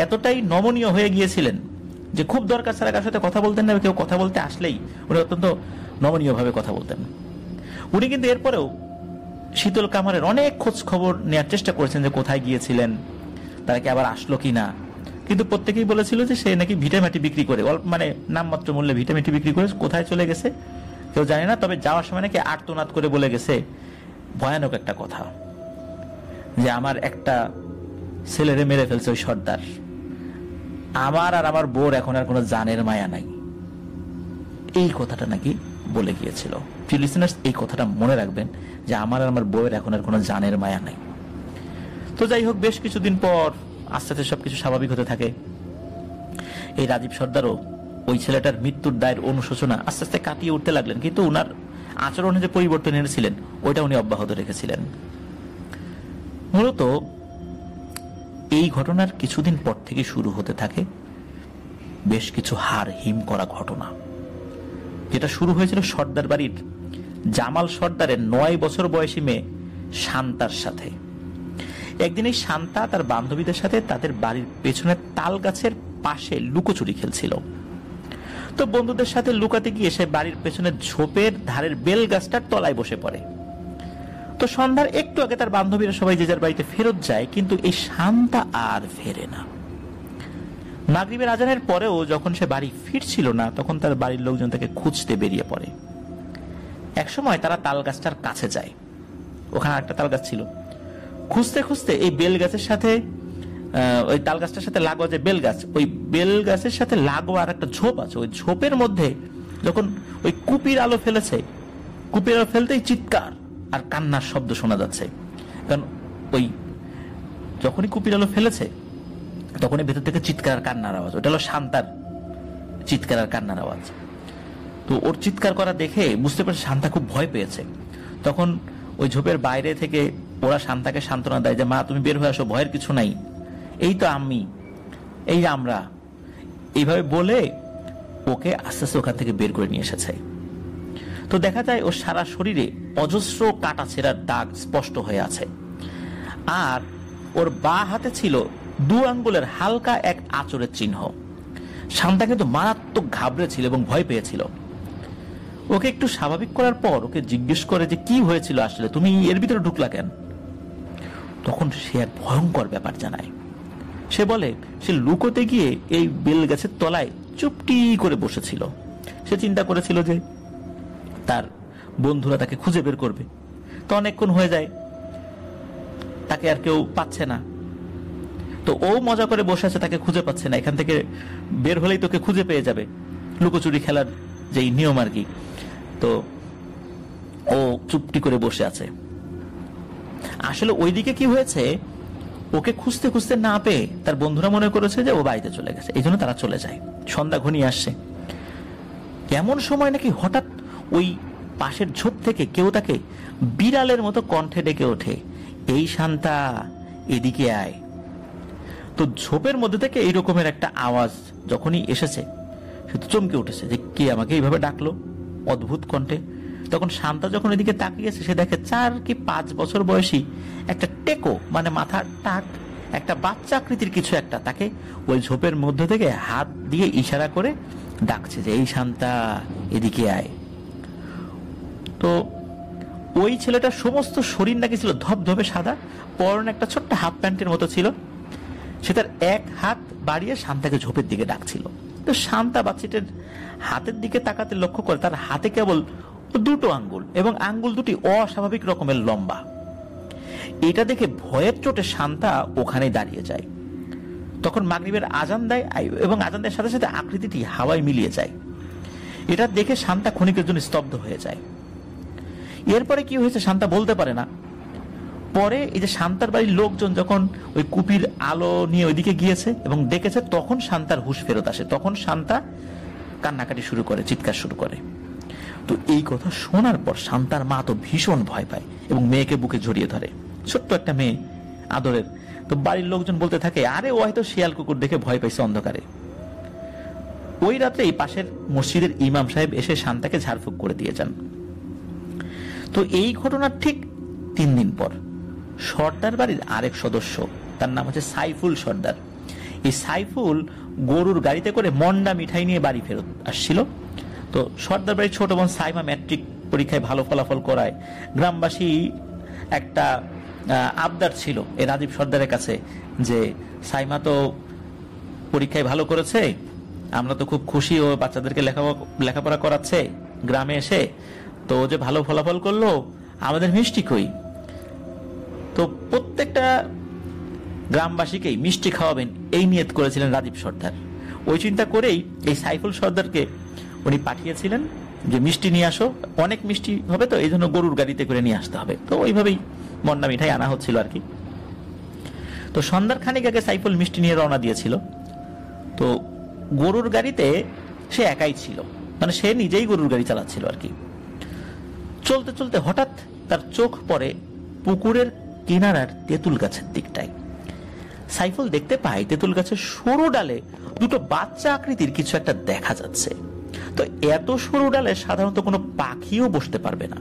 এতটাই নমনীয় হয়ে গিয়েছিলেন যে খুব দরকার ছাড়া কার সাথে কথা বলতেন না, কেউ কথা বলতে আসলেই উনি অত্যন্ত নমনীয়ভাবে কথা বলতেন। উনি কিন্তু এরপরেও শীতল কামারের অনেক খোঁজ খবর নেওয়ার চেষ্টা করেছেন যে কোথায় গিয়েছিলেন, তারা কি আবার আসলো কিনা, কিন্তু প্রত্যেকেই বলেছিল যে সে নাকি ভিটামাটি বিক্রি করে, মানে নামমাত্র মূল্যে ভিটামাটি বিক্রি করে কোথায় চলে গেছে কেউ জানে না। তবে যাওয়ার সময় নাকি আর্তনাদ করে বলে গেছে ভয়ানক একটা কথা, যে আমার একটা ছেলেরে মেরে ফেলছে ওই সর্দার, আমার আর আমার বোর এখন আর কোনো জানের মায়া নাই। এই কথাটা নাকি বলে গিয়েছিল। লিসেনার্স, এই কথাটা মনে রাখবেন যে আমার আর আমার বউয়ের এখন আর কোনো জানের মায়া নাই। তো যাই হোক, বেশ কিছুদিন পর আস্তে আস্তে সবকিছু স্বাভাবিক হতে থাকে। এই রাজীব সর্দারও ওই ছেলেটার মৃত্যুর দায়ের অনুশোচনা আস্তে আস্তে কাটিয়ে উঠতে লাগলেন, কিন্তু ওনার আচরণে যে পরিবর্তন এনেছিলেন ওইটা উনি অব্যাহত রেখেছিলেন। মূলত এই ঘটনার কিছুদিন পর থেকে শুরু হতে থাকে বেশ কিছু হাড় হিম করা ঘটনা, যেটা শুরু হয়েছিল সর্দার বাড়ির জামাল সর্দারের 9 বছর বয়সী মেয়ে শান্তার সাথে। একদিন এই শান্তা তার বান্ধবীদের সাথে তাদের বাড়ির পেছনের তাল গাছের পাশে লুকোচুরি খেলছিল। তো বন্ধুদের সাথে লুকাতে গিয়ে সে বাড়ির পেছনের ঝোপের ধারের বেল গাছটার তলায় বসে পড়ে। তো সন্ধ্যার একটু আগে তার বান্ধবীরা সবাই যে যার বাড়িতে ফেরত যায়, কিন্তু এই শান্তা আর ফেরে না। মাগরিবের আজানের পরেও যখন সে বাড়ি ফিরছিল না, তখন তার বাড়ির লোকজন তাকে খুঁজতে বেরিয়ে পড়ে। একসময় তারা তাল গাছটার কাছে যায়, ওখানে একটা তাল গাছ ছিল। খুঁজতে খুঁজতে এই বেল গাছের সাথে ওই তাল গাছটার সাথে লাগোয়া যে বেল গাছ, ওই বেল গাছের সাথে লাগোয়া আর একটা ঝোপ আছে, ওই ঝোপের মধ্যে যখন ওই কুপির আলো ফেলেছে, কুপির আলো ফেলতেই চিৎকার আর কান্নার শব্দ শোনা যাচ্ছে। কারণ ওই যখনই কুপির আলো ফেলেছে তখনই ভেতর থেকে চিৎকার আর কান্নার আওয়াজ, ওটা হলো শান্তার চিৎকার আর কান্নার আওয়াজ। তো ওর চিৎকার করা দেখে বুঝতে পারছে শান্তা খুব ভয় পেয়েছে। তখন ওই ঝোপের বাইরে থেকে ওরা শান্তাকে সান্ত্বনা দেয় যে মা তুমি বের হয়ে আসো, ভয়ের কিছু নাই, এই তো আমি, এই আমরা, এইভাবে বলে ওকে আস্তে আস্তে ওখান থেকে বের করে নিয়ে এসেছে। তো দেখা যায় ওর সারা শরীরে অজস্র কাটা ছেঁড়ার দাগ স্পষ্ট হয়ে আছে, আর ওর বাঁ হাতে ছিল 2 আঙ্গুলের হালকা এক আঁচড়ের চিহ্ন। শান্তা কিন্তু মারাত্মক ঘাবড়েছিল এবং ভয় পেয়েছিল। ওকে একটু স্বাভাবিক করার পর ওকে জিজ্ঞেস করে যে কি হয়েছিল আসলে, তুমি এর ভিতরে ঢুকলা কেন? তখন সে এক ভয়ঙ্কর ব্যাপার জানায়। সে বলে সে লুকোতে গিয়ে এই বেল গাছের তলায় চুপটি করে বসেছিল। সে চিন্তা করেছিল যে তার বন্ধুরা তাকে খুঁজে বের করবে। তো অনেকক্ষণ হয়ে যায়, তাকে আর কেউ পাচ্ছে না। তো ও মজা করে বসে আছে, তাকে খুঁজে পাচ্ছে না, এখান থেকে বের হলেই তোকে খুঁজে পেয়ে যাবে, লুকোচুরি খেলার যেই নিয়ম আর কি। তো ও চুপটি করে বসে আছে। আসলে ওইদিকে কি হয়েছে, ওকে খুঁজতে খুঁজতে না পেয়ে তার বন্ধুরা মনে করেছে যে ও বাড়িতে চলে গেছে, এই জন্য তারা চলে যায়। সন্ধ্যা ঘনিয়ে আসছে, এমন সময় নাকি হঠাৎ ওই পাশের ঝোপ থেকে কেউ তাকে বিড়ালের মতো কণ্ঠে ডেকে ওঠে, এই শান্তা এদিকে আয়। তো ঝোপের মধ্যে থেকে এই রকমের একটা আওয়াজ যখনই এসেছে, সে তো চমকে উঠেছে যে কে আমাকে এইভাবে ডাকলো অদ্ভুত কণ্ঠে। তখন শান্তা যখন এদিকে তাকিয়েছে, সে দেখে 4 কি 5 বছর বয়সী একটা টেকো, মানে মাথার টাক, একটা বাচ্চা আকৃতির কিছু একটা তাকে ওই ঝোপের মধ্যে থেকে হাত দিয়ে ইশারা করে ডাকছে যে এই শান্তা এদিকে আয়। তো ওই ছেলেটার সমস্ত শরীর নাকি ছিল ধবধবে সাদা, পরনে একটা ছোট্ট হাফ প্যান্টের মতো ছিল। সে তার এক হাত বাড়িয়ে শান্তাকে ঝোপের দিকে ডাকছিল। তো শান্তা বাচ্চাটার হাতের দিকে তাকাতে লক্ষ্য করে তার হাতে কেবল 2টো আঙ্গুল, এবং আঙ্গুল দুটি অস্বাভাবিক রকমের লম্বা। এটা দেখে ভয়ের চোটে শান্তা ওখানে দাঁড়িয়ে যায়। তখন মাগরিবের আজান দেয়, এবং আজান দেওয়ার সাথে সাথে আকৃতিটি হাওয়ায় মিলিয়ে যায়। এটা দেখে শান্তা ক্ষণিকের জন্য স্তব্ধ হয়ে যায়। এরপরে কি হয়েছে শান্তা বলতে পারে না। পরে এই যে শান্তার বাড়ির লোকজন যখন ওই কুপির আলো নিয়ে ওইদিকে গিয়েছে এবং দেখেছে, তখন শান্তার হুঁশ ফেরত আসে। তখন শান্তা কান্নাকাটি শুরু করে, চিৎকার শুরু করে। তো এই কথা শোনার পর শান্তার মা তো ভীষণ ভয় পায় এবং মেয়েকে বুকে জড়িয়ে ধরে, ছোট্ট একটা মেয়ে আদরের। তো বাড়ির লোকজন বলতে থাকে, আরে ও হয়তো শিয়াল কুকুর দেখে ভয় পাইছে অন্ধকারে। ওই রাতে এই পাশের মসজিদের ইমাম সাহেব এসে শান্তাকে ঝাড়ফুঁক করে দিয়ে যান। তো এই ঘটনার ঠিক 3 দিন পর সর্দার বাড়ির আরেক সদস্য, তার নাম হচ্ছে সাইফুল সর্দার, এই সাইফুল গরুর গাড়িতে করে মন্ডা মিঠাই নিয়ে বাড়ি ফেরত আসছিল। তো সর্দার বাড়ির ছোট বোন সাইমা ম্যাট্রিক পরীক্ষায় ভালো ফলাফল করায় গ্রামবাসী একটা আবদার ছিল এই রাজীব সর্দারের কাছে যে সাইমা তো পরীক্ষায় ভালো করেছে, আমরা তো খুব খুশি, ও বাচ্চাদেরকে লেখাপড়া করাচ্ছে গ্রামে এসে, তো যে ভালো ফলাফল করলো আমাদের মিষ্টি কই। তো প্রত্যেকটা গ্রামবাসীকেই মিষ্টি খাওয়াবেন এই নিয়ত করেছিলেন রাজীব সর্দার। ওই চিন্তা করেই এই সাইফুল সর্দারকে উনি পাঠিয়েছিলেন যে মিষ্টি নিয়ে আসো, অনেক মিষ্টি হবে তো এই জন্য গরুর গাড়িতে করে নিয়ে আসতে হবে। তো ওইভাবেই মন্ডা মিঠাই আনা হচ্ছিল আর কি। তো সন্ধ্যার খানিক আগে সাইফুল মিষ্টি নিয়ে রওনা দিয়েছিল। তো গরুর গাড়িতে সে একাই ছিল, মানে সে নিজেই গরুর গাড়ি চালাচ্ছিল আর কি। চলতে চলতে হঠাৎ তার চোখ পড়ে পুকুরের কিনারার তেঁতুল গাছের দিকটায়। সাইফুল দেখতে পায় তেঁতুল গাছের সরু ডালে দুটো বাচ্চা আকৃতির কিছু একটা দেখা যাচ্ছে। তো এত সরু ডালে সাধারণত কোনো পাখিও বসতে পারবে না,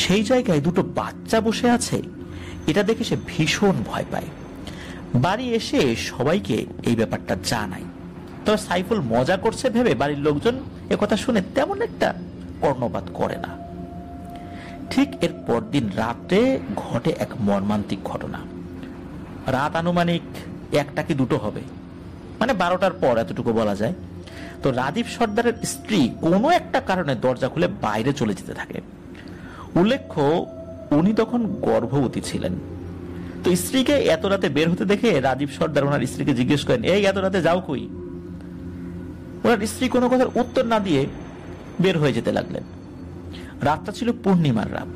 সেই জায়গায় দুটো বাচ্চা বসে আছে। এটা দেখে সে ভীষণ ভয় পায়। বাড়ি এসে সবাইকে এই ব্যাপারটা জানায়। তবে সাইফুল মজা করছে ভেবে বাড়ির লোকজন একথা শুনে তেমন একটা কর্ণপাত করে না। ঠিক এর পরদিন রাতে ঘটে এক মর্মান্তিক ঘটনা। রাত আনুমানিক 1টা কি 2টো হবে, মানে 12টার পর এতটুকু বলা যায়। তো রাজীব সর্দারের স্ত্রী কোনো একটা কারণে দরজা খুলে বাইরে চলে যেতে থাকে। উল্লেখ্য উনি তখন গর্ভবতী ছিলেন। তো স্ত্রীকে এত রাতে বের হতে দেখে রাজীব সর্দার ওনার স্ত্রীকে জিজ্ঞেস করেন, এই এত রাতে যাও কই? ওনার স্ত্রী কোনো কথার উত্তর না দিয়ে বের হয়ে যেতে লাগলেন। রাতটা ছিল পূর্ণিমার রাত।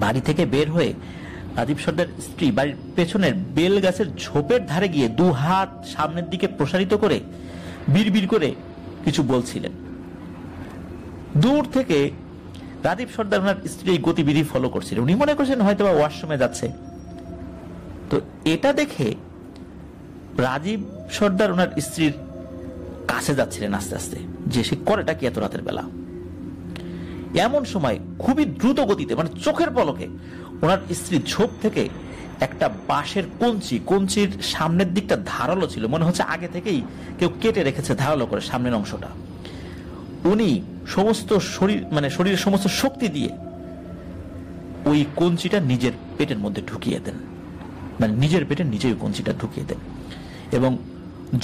বাড়ি থেকে বের হয়ে রাজীব সর্দার স্ত্রী বাড়ির পেছনের বেল গাছের ঝোপের ধারে গিয়ে 2 হাত সামনের দিকে প্রসারিত করে বিড়বিড় করে কিছু বলছিলেন। দূর থেকে রাজীব সর্দার ওনার স্ত্রী এই গতিবিধি ফলো করছিলেন। উনি মনে করছেন হয়তো বা ওয়াশরুমে যাচ্ছে। তো এটা দেখে রাজীব সর্দার ওনার স্ত্রীর কাছে যাচ্ছিলেন আস্তে আস্তে, যে সে করেটা কি এত রাতের বেলা। এমন সময় খুবই দ্রুত গতিতে, মানে চোখের পলকে ওনার স্ত্রী ঝোপ থেকে একটা বাঁশের কঞ্চির সামনের দিকটা ধারালো ছিল, মনে হচ্ছে আগে থেকেই কেউ কেটে রেখেছে ধারালো করে সামনের অংশটা। উনি সমস্ত শরীর, মানে শরীরের সমস্ত শক্তি দিয়ে ওই কঞ্চিটা নিজের পেটের মধ্যে ঢুকিয়ে দেন, মানে নিজের পেটে নিজেই কঞ্চিটা ঢুকিয়ে দেন। এবং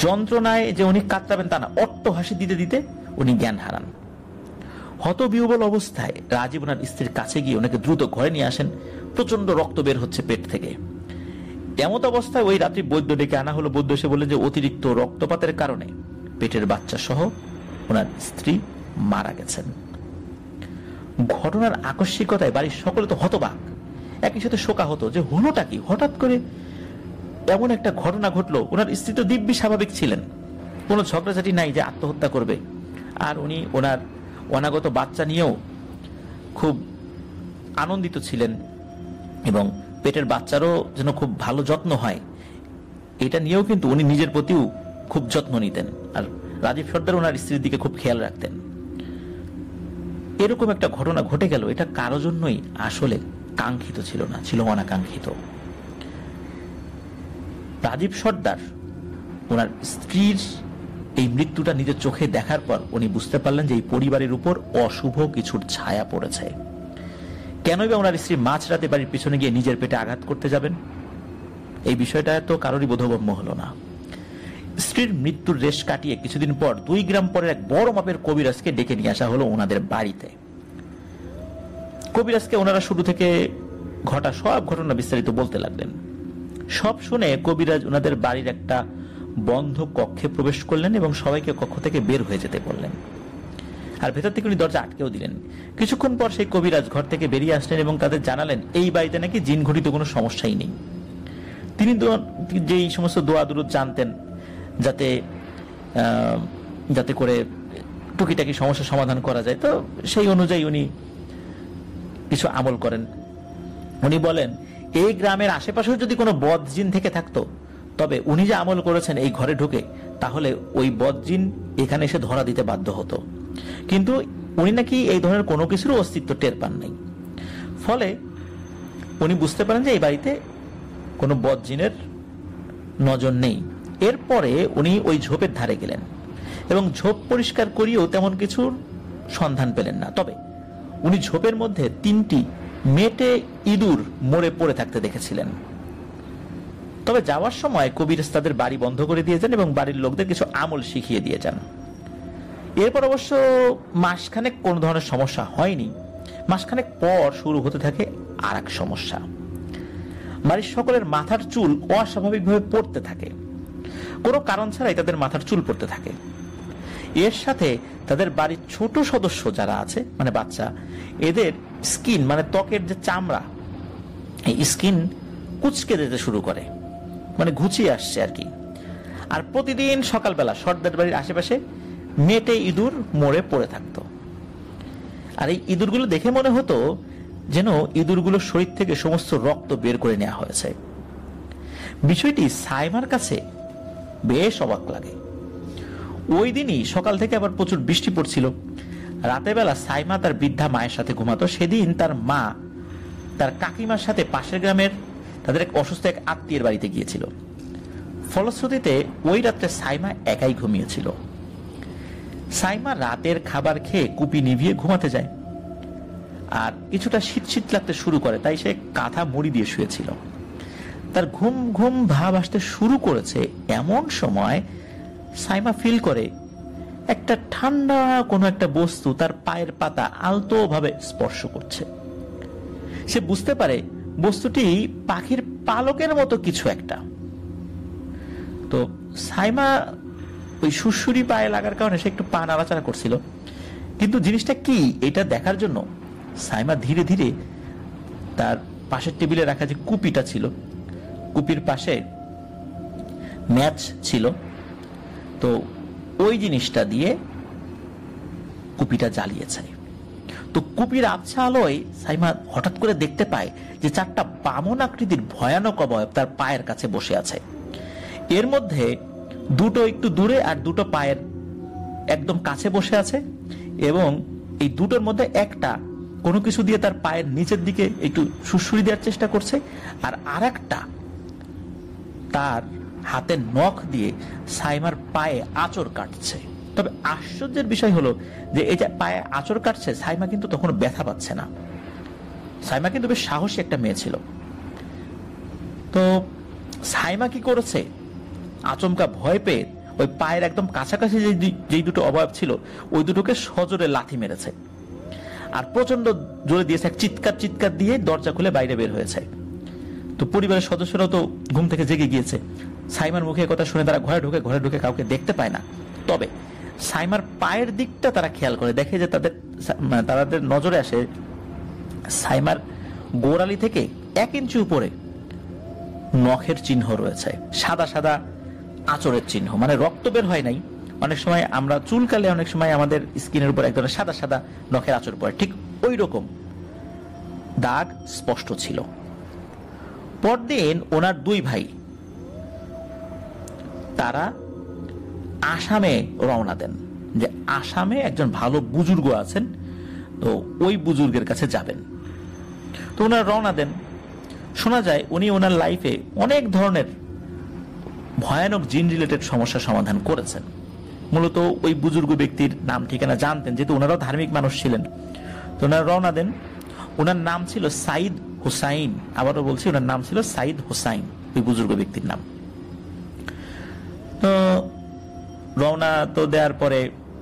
যন্ত্রণায় যে উনি কাতরাবেন তা না, অট্ট হাসি দিতে দিতে উনি জ্ঞান হারান। হতবিহ্বল অবস্থায় রাজীব ওনার স্ত্রীর কাছে গিয়ে ওনাকে দ্রুত ঘরে নিয়ে আসেন। প্রচন্ড রক্ত বের হচ্ছে পেট থেকে। এমত অবস্থায় ওই রাত্রি বৈদ্য ডেকে আনা হলো। বৈদ্য এসে বললেন যে অতিরিক্ত রক্তপাতের কারণে পেটের বাচ্চা সহ ওনার স্ত্রী মারা গেছেন। ঘটনার আকস্মিকতায় বাড়ির সকলে তো হতবাক, একই সাথে শোকাহত যে হলোটা কি, হঠাৎ করে এমন একটা ঘটনা ঘটলো। ওনার স্ত্রী তো দিব্যি স্বাভাবিক ছিলেন, কোনো ঝগড়াঝাটি নাই যে আত্মহত্যা করবে। আর উনি ওনার অনাগত বাচ্চা নিয়েও খুব আনন্দিত ছিলেন এবং পেটের বাচ্চারও যেন খুব ভালো যত্ন হয় এটা নিয়েও কিন্তু উনি নিজের প্রতিও খুব যত্ন নিতেন। আর রাজীব সর্দার ওনার স্ত্রীর দিকে খুব খেয়াল রাখতেন। এরকম একটা ঘটনা ঘটে গেল, এটা কারো জন্যই আসলে কাঙ্ক্ষিত ছিল না, ছিল অনাকাঙ্ক্ষিত। রাজীব সর্দার ওনার স্ত্রীর এই মৃত্যুটা নিজের চোখে দেখার পর উনি বুঝতে পারলেন যে এই পরিবারের উপর অশুভ কিছুর ছায়া পড়েছে। কেনই বা ওনার স্ত্রী মাঝরাতে বাড়ির পিছনে গিয়ে নিজের পেটে আঘাত করতে যাবেন, এই বিষয়টা তো কারোরই বোধগম্য হলো না। স্ত্রীর মৃত্যুর রেশ কাটিয়ে কিছুদিন পর 2 গ্রাম পরের এক বড় মাপের কবিরাজকে ডেকে নিয়ে আসা হলো ওনাদের বাড়িতে। কবিরাজকে ওনারা শুরু থেকে ঘটা সব ঘটনা বিস্তারিত বলতে লাগলেন। সব শুনে কবিরাজ ওনাদের বাড়ির একটা বন্ধ কক্ষে প্রবেশ করলেন এবং সবাইকে কক্ষ থেকে বের হয়ে যেতে বললেন। আর ভেতর থেকে উনি দরজা আটকেও দিলেন। কিছুক্ষণ পর সেই কবিরাজ ঘর থেকে বেরিয়ে আসলেন এবং তাদের জানালেন এই বাড়িতে নাকি জিন ঘটিত কোনো সমস্যাই নেই। তিনি যেই সমস্ত দোয়া দুরুদ জানতেন যাতে করে টুকিটাকি সমস্যার সমাধান করা যায়, তো সেই অনুযায়ী উনি কিছু আমল করেন। উনি বলেন এই গ্রামের আশেপাশেও যদি কোনো বদ জিন থেকে থাকতো, তবে উনি যে আমল করেছেন এই ঘরে ঢুকে, তাহলে ওই বদ জিন এখানে এসে ধরা দিতে বাধ্য হতো। কিন্তু উনি নাকি এই ধরনের কোনো কিছুর অস্তিত্ব টের পান নাই। ফলে উনি বুঝতে পারেন যে এই বাড়িতে কোনো বদজিনের নজর নেই। এরপরে উনি ওই ঝোপের ধারে গেলেন এবং ঝোপ পরিষ্কার করিয়েও তেমন কিছুর সন্ধান পেলেন না। তবে উনি ঝোপের মধ্যে 3টি মেটে ইঁদুর মরে পড়ে থাকতে দেখেছিলেন। তবে যাওয়ার সময় কবিরাজ তাদের বাড়ি বন্ধ করে দিয়ে যান এবং বাড়ির লোকদের কিছু আমল শিখিয়ে দিয়ে যান। এরপর অবশ্য মাসখানেক কোনো ধরনের সমস্যা হয়নি। মাসখানেক পর শুরু হতে থাকে আর এক সমস্যা। বাড়ির সকলের মাথার চুল অস্বাভাবিকভাবে পড়তে থাকে, কোনো কারণ ছাড়াই তাদের মাথার চুল পড়তে থাকে। এর সাথে তাদের বাড়ির ছোট সদস্য যারা আছে, মানে বাচ্চা, এদের স্কিন মানে ত্বকের যে চামড়া, এই স্কিন কুচকে যেতে শুরু করে, মানে ঘুচিয়ে আসছে আর কি। আর প্রতিদিন সকালবেলা সর্দার বাড়ির আশেপাশে মেটে ইঁদুর মরে পড়ে থাকতো। আর এই ইঁদুরগুলো দেখে মনে হতো যেন ইঁদুরগুলোর শরীর থেকে সমস্ত রক্ত বের করে নেওয়া হয়েছে। বিষয়টি সাইমার কাছে বেশ অবাক লাগে। ওই দিনই সকাল থেকে আবার প্রচুর বৃষ্টি পড়ছিল। রাতের বেলা সাইমা তার বৃদ্ধা মায়ের সাথে ঘুমাতো। সেদিন তার মা তার কাকিমার সাথে পাশের গ্রামের তাদের এক অসুস্থ এক আত্মীয়ের বাড়িতে গিয়েছিল। ফলশ্রুতিতে ওই রাত্রে সাইমা একাই ঘুমিয়েছিল। সাইমা রাতের খাবার খেয়ে কুপি নিভিয়ে ঘুমাতে যায় আর কিছুটা শীত শীত লাগতে শুরু করে, তাই সে কাঁথা মুড়ি দিয়ে শুয়েছিল। তার ঘুম ঘুম ভাব আসতে শুরু করেছে। এমন সময় সাইমা ফিল করে একটা ঠান্ডা কোনো একটা বস্তু তার পায়ের পাতা আলতো ভাবে স্পর্শ করছে। সে বুঝতে পারে বস্তুটি পাখির পালকের মতো কিছু একটা। তো সাইমা ওই সুরসুরি পায়ে লাগার কারণে সে একটু পা নাড়াচাড়া করছিল, কিন্তু জিনিসটা কি এটা দেখার জন্য সাইমা ধীরে ধীরে তার পাশের টেবিলে রাখা যে কুপিটা ছিল, কুপির পাশে ম্যাচ ছিল, তো ওই জিনিসটা দিয়ে কুপিটা জ্বালিয়েছে। তো কুপির আবছা আলোয় সাইমা হঠাৎ করে দেখতে পায় যে 4টা বামন আকৃতির ভয়ানক অবয়ব তার পায়ের কাছে বসে আছে। এর মধ্যে 2টো একটু দূরে আর 2টো পায়ের একদম কাছে বসে আছে, এবং এই 2টোর মধ্যে একটা কোনো কিছু দিয়ে তার পায়ের নিচের দিকে একটু সুরসুরি দেওয়ার চেষ্টা করছে, আর আরেকটা তার হাতের নখ দিয়ে সাইমার পায়ে আঁচড় কাটছে। তবে আশ্চর্যের বিষয় হলো যে এই যে পায়ে আঁচড় কাটছে, সাইমা কিন্তু তখন ব্যথা পাচ্ছে না। সাইমা কিন্তু বেশ সাহসী একটা মেয়ে ছিল। তো সাইমা কি করেছে, আচমকা ভয় পেয়ে ওই পায়ের একদম কাছাকাছি যেই 2টো অবয়ব ছিল ওই 2টোকে সজোরে লাথি মেরেছে আর প্রচন্ড জোরে দিয়েছে। এক চিৎকার দিয়ে দরজা খুলে বাইরে বের হয়েছে। তো পরিবারের সদস্যরাও তো ঘুম থেকে জেগে গিয়েছে। সাইমার মুখে কথা শুনে তারা ঘরে ঢুকে কাউকে দেখতে পায় না। তবে সাইমার পায়ের দিকটা তারা খেয়াল করে, দেখে যে তাদের নজরে আসে সাইমার গোড়ালি থেকে 1 ইঞ্চি উপরে নখের চিহ্ন রয়েছে, সাদা সাদা আঁচড়ের চিহ্ন, মানে রক্ত বের হয় নাই। অনেক সময় আমরা চুলকালে অনেক সময় আমাদের স্কিনের উপর এক ধরনের সাদা সাদা নখের আঁচড় পড়ে, ঠিক ওই রকম দাগ স্পষ্ট ছিল। পরদিন ওনার 2 ভাই তারা আসামে রওনা দেন, যে আসামে একজন ভালো বুজুর্গ আছেন, তো ওই বুজুর্গের কাছে যাবেন। তো ওনারা রওনা দেন। শোনা যায় উনি ওনার লাইফে অনেক ধরনের ভয়ানক জিন রিলেটেড সমস্যার সমাধান করেছেন। মূলত ওই বুজুর্গ ব্যক্তির নাম ঠিকানা জানতেন, যেহেতু ওনারাও ধার্মিক মানুষ ছিলেন। তো ওনারা রওনা দেন। ওনার নাম ছিল সাইদ হুসাইন, আবারও বলছি ওনার নাম ছিল সাইদ হুসাইন, ওই বুজুর্গ ব্যক্তির নাম। তো রওনা তো দেওয়ার পরে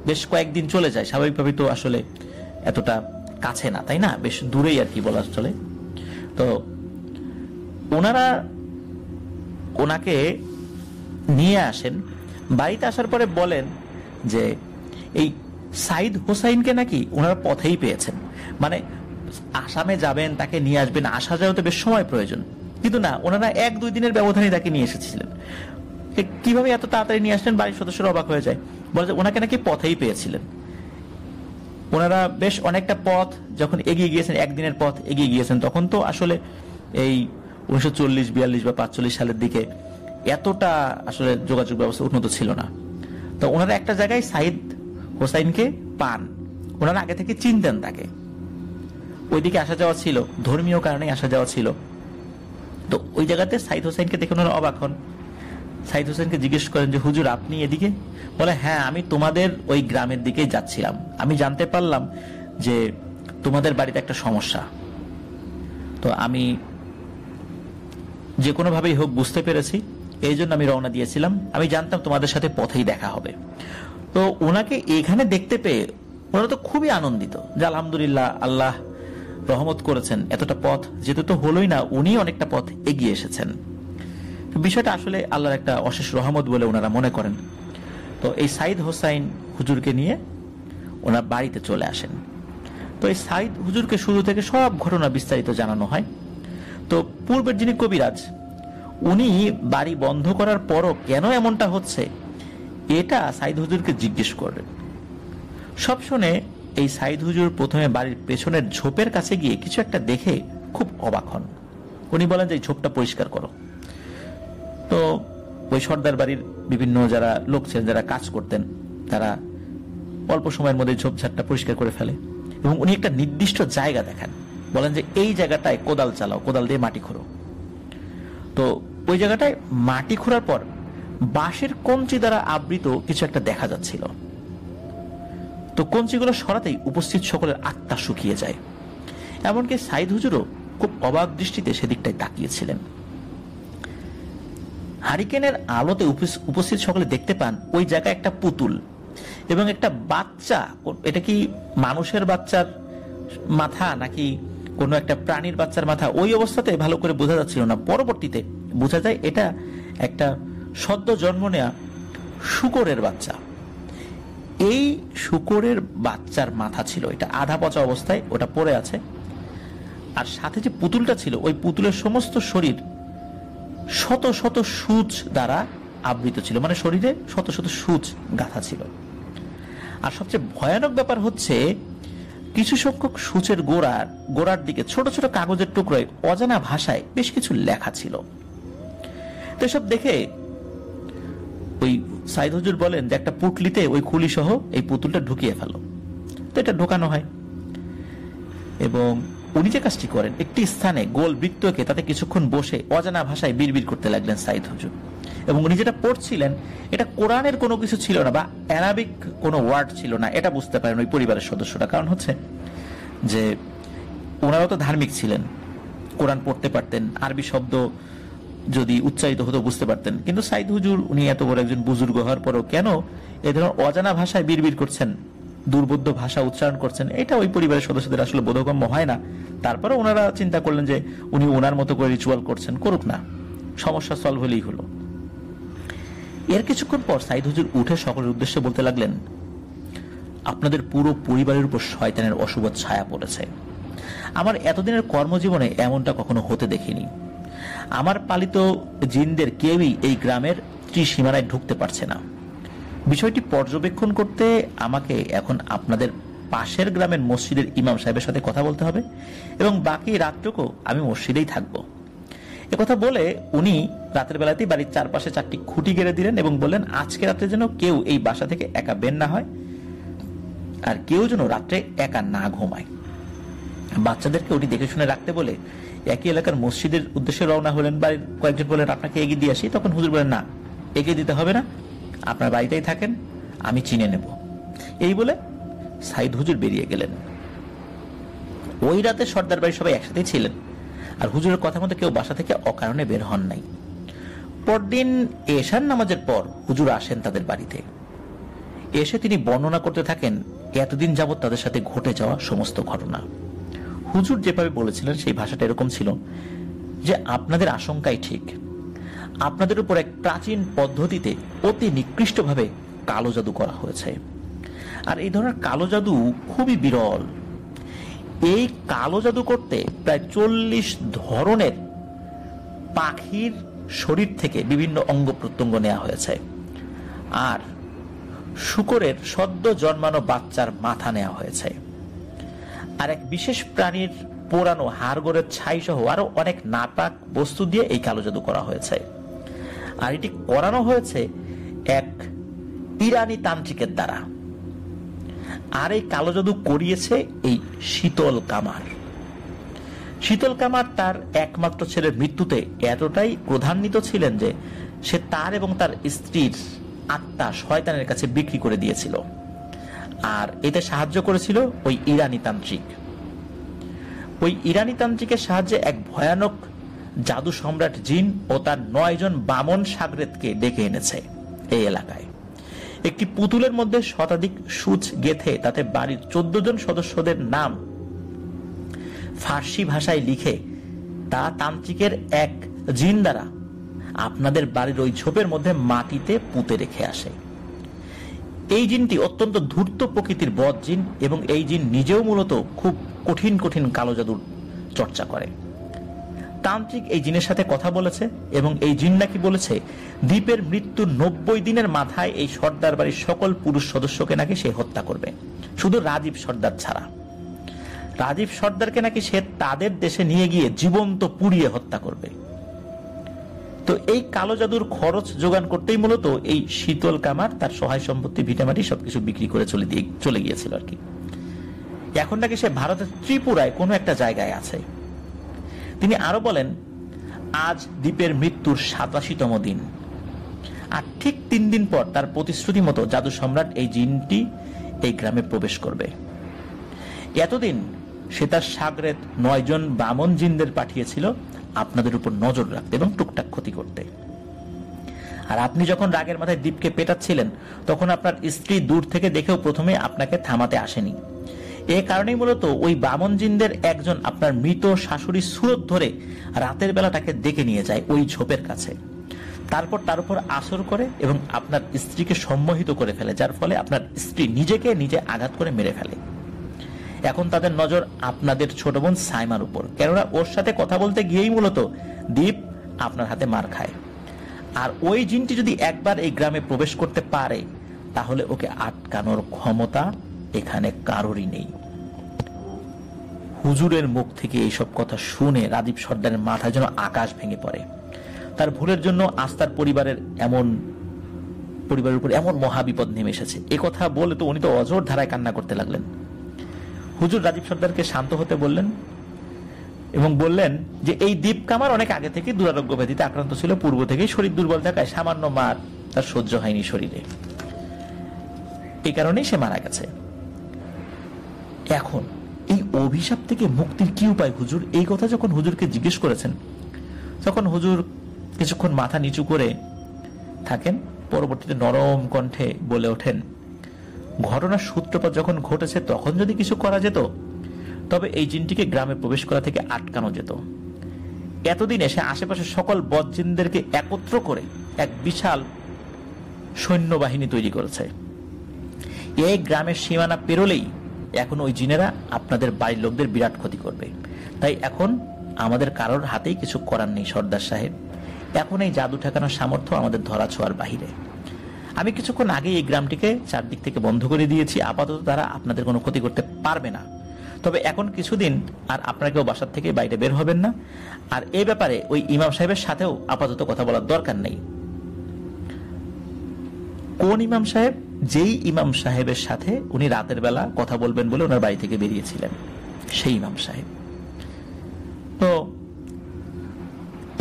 বেশ কয়েকদিন চলে যায়। স্বাভাবিকভাবে তো আসলে এতটা কাছে না, তাই না, বেশ দূরেই আর কি বলা চলে। তো ওনারা ওনাকে নিয়ে আসেন। বাড়িতে আসার পরে বলেন যে এই সাইদ হোসাইনকে নাকি ওনারা পথেই পেয়েছেন, মানে আসামে যাবেন তাকে নিয়ে আসবেন, আসা যাওয়া তো বেশ সময় প্রয়োজন, কিন্তু না, ওনারা 1-2 দিনের ব্যবধানে তাকে নিয়ে এসেছিলেন। কিভাবে এত তাড়াতাড়ি নিয়ে আসলেন, বাড়ির সদস্যরা অবাক হয়ে যায়। বলে যে ওনাকে নাকি পথেই পেয়েছিলেন। ওনারা বেশ অনেকটা পথ যখন এগিয়ে গিয়েছেন, 1 দিনের পথ এগিয়ে গিয়েছেন, তখন তো আসলে এই 1940, 42 বা 45 সালের দিকে এতটা আসলে যোগাযোগ ব্যবস্থা উন্নত ছিল না। তো ওনারা একটা জায়গায় সাইদ হোসাইনকে পান। ওনারা আগে থেকে চিনতেন তাকে, ওইদিকে আসা যাওয়া ছিল, ধর্মীয় কারণে আসা যাওয়া ছিল। তো ওই জায়গাতে সাইদ হোসেনকে দেখে ওনারা অবাক হন। সাইদ হোসেনকে জিজ্ঞেস করেন যে হুজুর আপনি এদিকে? বলে হ্যাঁ, আমি তোমাদের ওই গ্রামের দিকেই যাচ্ছিলাম, আমি জানতে পারলাম যে তোমাদের বাড়িতে একটা সমস্যা, তো আমি যে কোনো ভাবেই হোক বুঝতে পেরেছি, এই জন্য আমি রওনা দিয়েছিলাম। আমি জানতাম তোমাদের সাথে পথেই দেখা হবে। তো ওনাকে এখানে দেখতে পেয়ে ওনারা তো খুবই আনন্দিত যে আলহামদুলিল্লাহ, আল্লাহ রহমত করেছেন, এতটা পথ যেতে তো হলোই না, উনি অনেকটা পথ এগিয়ে এসেছেন। বিষয়টা আসলে আল্লাহর একটা অশেষ রহমত বলে ওনারা মনে করেন। তো এই সাইদ হোসাইন হুজুরকে নিয়ে ওনার বাড়িতে চলে আসেন। তো এই সাইদ হুজুরকে শুরু থেকে সব ঘটনা বিস্তারিত জানানো হয়। তো পূর্বের যিনি কবিরাজ, উনি বাড়ি বন্ধ করার পরও কেন এমনটা হচ্ছে এটা সাইদ হুজুরকে জিজ্ঞেস করেন। সব শুনে এই সাইদ হুজুর প্রথমে বাড়ির পেছনের ঝোপের কাছে গিয়ে কিছু একটা দেখে খুব অবাক হন। উনি বলেন যে এই ঝোপটা পরিষ্কার করো। তো ওই সর্দার বাড়ির বিভিন্ন যারা লোক ছিলেন, যারা কাজ করতেন, তারা অল্প সময়ের মধ্যে ঝোপঝাড়টা পরিষ্কার করে ফেলে এবং উনি একটা নির্দিষ্ট জায়গা দেখান, বলেন যে এই জায়গাটায় কোদাল চালাও, কোদাল দিয়ে মাটি খোঁড়ো। তো ওই জায়গাটায় মাটি খোঁড়ার পর বাঁশের কঞ্চি দ্বারা আবৃত কিছু একটা দেখা যাচ্ছিল। তো কঞ্চিগুলো সরাতেই উপস্থিত সকলের আত্মা শুকিয়ে যায়। এমনকি সাইদ হুজুরও খুব অবাক দৃষ্টিতে সেদিকটায় তাকিয়েছিলেন। হারিকেনের আলোতে উপস্থিত সকলে দেখতে পান ওই জায়গায় একটা পুতুল এবং একটা বাচ্চা। এটা কি মানুষের বাচ্চার মাথা নাকি কোনো একটা প্রাণীর বাচ্চার মাথা, ওই অবস্থাতে ভালো করে বোঝা যাচ্ছিল না। পরবর্তীতে বোঝা যায় এটা একটা সদ্য জন্ম নেওয়া শূকরের বাচ্চা। এই শূকরের বাচ্চার মাথা ছিল, এটা আধা পচা অবস্থায় ওটা পড়ে আছে। আর সাথে যে পুতুলটা ছিল, ওই পুতুলের সমস্ত শরীর শত শত সূচ দ্বারা আবৃত ছিল, মানে শরীরে শত শত সূচ গাঁথা ছিল। আর সবচেয়ে ভয়ানক ব্যাপার হচ্ছে কিছু সংখ্যক সূচের গোড়ার দিকে ছোট ছোট কাগজের টুকরোয় অজানা ভাষায় বেশ কিছু লেখা ছিল। তো এসব দেখে ওই সাইদ হুজুর বলেন যে একটা পুটলিতে ওই খুলি সহ এই পুতুলটা ঢুকিয়ে ফেলো। তো এটা ঢোকানো হয় এবং উনি যে কাজটি করেন, একটি স্থানে গোল বৃত্তকে তাতে কিছুক্ষণ বসে অজানা ভাষায় বিড়বিড় করতে লাগলেন সাইদ হুজুর। এবং উনি যেটা পড়ছিলেন এটা কোরআনের কোনো কিছু ছিল না বা অ্যারাবিক কোনো ওয়ার্ড ছিল না, এটা বুঝতে পারেন ওই পরিবারের সদস্যরা। কারণ হচ্ছে যে ওনারাও তো ধার্মিক ছিলেন, কোরআন পড়তে পারতেন, আরবি শব্দ যদি উচ্চারিত হতো বুঝতে পারতেন। কিন্তু সাইদ হুজুর উনি এত বড় একজন বুজুর্গ হওয়ার পরও কেন এ ধরনের অজানা ভাষায় বিড়বিড় করছেন, দুর্বোধ্য ভাষা উচ্চারণ করছেন, এটা ওই পরিবারের সদস্যদের আসলে বোধগম্য হয় না। তারপরে ওনারা চিন্তা করলেন যে উনি ওনার মতো করে রিচুয়াল করছেন, করুক না, সমস্যা সলভ হলেই হলো। এর কিছুক্ষণ পর সাইদ হুজুর উঠে সকলের উদ্দেশ্যে বলতে লাগলেন, আপনাদের পুরো পরিবারের উপর শয়তানের অশুভ ছায়া পড়েছে। আমার এতদিনের কর্মজীবনে এমনটা কখনো হতে দেখিনি। আমার পালিত জিনদের কেউই এই গ্রামের ত্রিসীমানায় ঢুকতে পারছে না। বিষয়টি পর্যবেক্ষণ করতে আমাকে এখন আপনাদের পাশের গ্রামের মসজিদের ইমাম সাহেবের সাথে কথা বলতে হবে এবং বাকি রাতটুকু আমি মসজিদেই থাকব। একথা বলে উনি রাতের বেলাতেই বাড়ির চারপাশে 4টি খুঁটি গেড়ে দিলেন এবং বললেন, আজকে রাত্রে যেন কেউ এই বাসা থেকে একা বের না হয় আর কেউ যেন রাত্রে একা না ঘুমায়। বাচ্চাদেরকে উনি দেখে শুনে রাখতে বলে একই এলাকার মসজিদের উদ্দেশ্যে রওনা হলেন। বাড়ির কয়েকজন বলেন, আপনাকে এগিয়ে দিয়ে আসি। তখন হুজুর বলেন, না, এগিয়ে দিতে হবে না, আপনার বাড়িতেই থাকেন, আমি চিনে নেব। এই বলে সাইদ হুজুর বেরিয়ে গেলেন। ওই রাতে সর্দার বাড়ির সবাই একসাথেই ছিলেন আর হুজুরের কথা মতো কেউ বাসা থেকে অকারণে বের হন নাই। পরদিন এশার নামাজের পর হুজুর আসেন তাদের বাড়িতে। এসে তিনি বর্ণনা করতে থাকেন এতদিন যাবৎ তাদের সাথে ঘটে যাওয়া সমস্ত ঘটনা। হুজুর যেভাবে বলেছিলেন সেই ভাষাটা এরকম ছিল যে, আপনাদের আশঙ্কাই ঠিক, আপনাদের উপর এক প্রাচীন পদ্ধতিতে অতি নিকৃষ্টভাবে কালো জাদু করা হয়েছে। আর এই ধরনের কালো জাদু খুবই বিরল। এই কালো জাদু করতে প্রায় 40 ধরনের পাখির শরীর থেকে বিভিন্ন অঙ্গ প্রত্যঙ্গ নেওয়া হয়েছে আর শূকরের সদ্য জন্মানো বাচ্চার মাথা নেওয়া হয়েছে আর এক বিশেষ প্রাণীর পোড়ানো হাড়গোড়ের ছাই সহ আরো অনেক নাপাক বস্তু দিয়ে এই কালো জাদু করা হয়েছে। আর এটি করানো হয়েছে এক ইরানি তান্ত্রিকের দ্বারা। আর এই কালো জাদু করিয়েছে এই শীতল কামার। শীতল কামার তার একমাত্র ছেলের মৃত্যুতে এতটাই ক্রোধান্বিত ছিলেন যে সে তার এবং তার স্ত্রীর আত্মা শয়তানের কাছে বিক্রি করে দিয়েছিল, আর এতে সাহায্য করেছিল ওই ইরানি তান্ত্রিক। ওই ইরানি তান্ত্রিকের সাহায্যে এক ভয়ানক জাদু সম্রাট জিন ও তার 9 জন বামন সাগরেদকে ডেকে এনেছে এই এলাকায়। একটি পুতুলের মধ্যে শতাধিক সূচ গেথে তাতে বাড়ির 14 জন সদস্যদের নাম ফার্সি ভাষায় লিখে তা তান্ত্রিকের এক জিন দ্বারা আপনাদের বাড়ির ওই ঝোপের মধ্যে মাটিতে পুঁতে রেখে আসে। এই জিনটি অত্যন্ত ধূর্ত প্রকৃতির বদ জিন এবং এই জিন নিজেও মূলত খুব কঠিন কঠিন কালো জাদুর চর্চা করে। তান্ত্রিক এই জিনের সাথে কথা বলেছে এবং এই জিন নাকি বলেছে দ্বীপের মৃত্যুর 90 দিনের মাথায় এই সর্দার বাড়ির সকল পুরুষ সদস্যকে নাকি সে হত্যা করবে, শুধু রাজীব সর্দার ছাড়া। রাজীব সর্দারকে নাকি সে তাদের দেশে নিয়ে গিয়ে জীবন্ত পুড়িয়ে হত্যা করবে। তো এই কালো জাদুর খরচ যোগান করতেই মূলত এই শীতল কামার তার সহায় সম্পত্তি ভিটামাটি সবকিছু বিক্রি করে চলে গিয়েছিল আর কি। এখন নাকি সে ভারতের ত্রিপুরায় কোনো একটা জায়গায় আছে। তিনি আরো বলেন, আজ দ্বীপের মৃত্যুর 87তম দিন, আর ঠিক 3 দিন পর তার প্রতিশ্রুতি মতো জাদু সম্রাট এই জিনটি এই গ্রামে প্রবেশ করবে। এতদিন সে তার সাগরেদ 9 জন বামন জিনদের পাঠিয়েছিল আপনাদের উপর নজর রাখতে এবং টুকটাক ক্ষতি করতে। আর আপনি যখন রাগের মাথায় দ্বীপকে পেটাচ্ছিলেন তখন আপনার স্ত্রী দূর থেকে দেখেও প্রথমে আপনাকে থামাতে আসেনি। এ কারণেই মূলত ওই বামন জিনদের একজন আপনার মৃত শাশুড়ি সুরত ধরে রাতের বেলাটাকে ডেকে নিয়ে যায় ওই ঝোপের কাছে, তারপর তার উপর আসর করে এবং আপনার স্ত্রীকে সম্মোহিত করে ফেলে, যার ফলে আপনার স্ত্রী নিজেকে নিজে আঘাত করে মেরে ফেলে। এখন তাদের নজর আপনাদের ছোট বোন সাইমার উপর, কেননা ওর সাথে কথা বলতে গিয়েই মূলত দ্বীপ আপনার হাতে মার খায়। আর ওই জিনটি যদি একবার এই গ্রামে প্রবেশ করতে পারে তাহলে ওকে আটকানোর ক্ষমতা এখানে কারোরই নেই। হুজুরের মুখ থেকে এইসব কথা শুনে রাজীব সর্দারের মাথায় যেন আকাশ ভেঙে পড়ে। তার ভুলের জন্য আস্থার পরিবারের উপর এমন মহাবিপদ নেমে এসেছে, এ কথা বলে তো উনি তো অজর ধারায় কান্না করতে লাগলেন। হুজুর রাজীব সর্দারকে শান্ত হতে বললেন এবং বললেন যে এই দ্বীপ কামার অনেক আগে থেকে দুরারোগ্য ব্যাধিতে আক্রান্ত ছিল, পূর্ব থেকেই শরীর দুর্বল থাকায় সামান্য মার তার সহ্য হয়নি শরীরে, এই কারণেই সে মারা গেছে। এখন এই অভিশাপ থেকে মুক্তির কি উপায় হুজুর? এই কথা যখন হুজুরকে জিজ্ঞেস করেছেন তখন হুজুর কিছুক্ষণ মাথা নিচু করে থাকেন, পরবর্তীতে নরম কণ্ঠে বলে ওঠেন, ঘটনার সূত্রপাত যখন ঘটেছে তখন যদি কিছু করা যেত তবে এই জিনটিকে গ্রামে প্রবেশ করা থেকে আটকানো যেত। এতদিন এসে আশেপাশে সকল বদ জিনদেরকে একত্র করে এক বিশাল সৈন্যবাহিনী তৈরি করেছে। এই গ্রামের সীমানা পেরোলেই এখন ওই জিনেরা আপনাদের বাড়ির লোকদের বিরাট ক্ষতি করবে। তাই এখন আমাদের কারোর হাতেই কিছু করার নেই সর্দার সাহেব। এখন এই জাদু ঠেকানোর সামর্থ্য আমাদের ধরা ছোঁয়ার বাহিরে। আমি কিছুক্ষণ আগে এই গ্রামটিকে চারদিক থেকে বন্ধ করে দিয়েছি, আপাতত তারা আপনাদের কোনো ক্ষতি করতে পারবে না। তবে এখন কিছুদিন আর আপনারা কেউ বাসার থেকে বাইরে বের হবেন না, আর এই ব্যাপারে ওই ইমাম সাহেবের সাথেও আপাতত কথা বলার দরকার নেই। কোন ইমাম সাহেব? যেই ইমাম সাহেবের সাথে উনি রাতের বেলা কথা বলবেন বলে ওনার বাড়ি থেকে বেরিয়েছিলেন, সেই ইমাম সাহেব। তো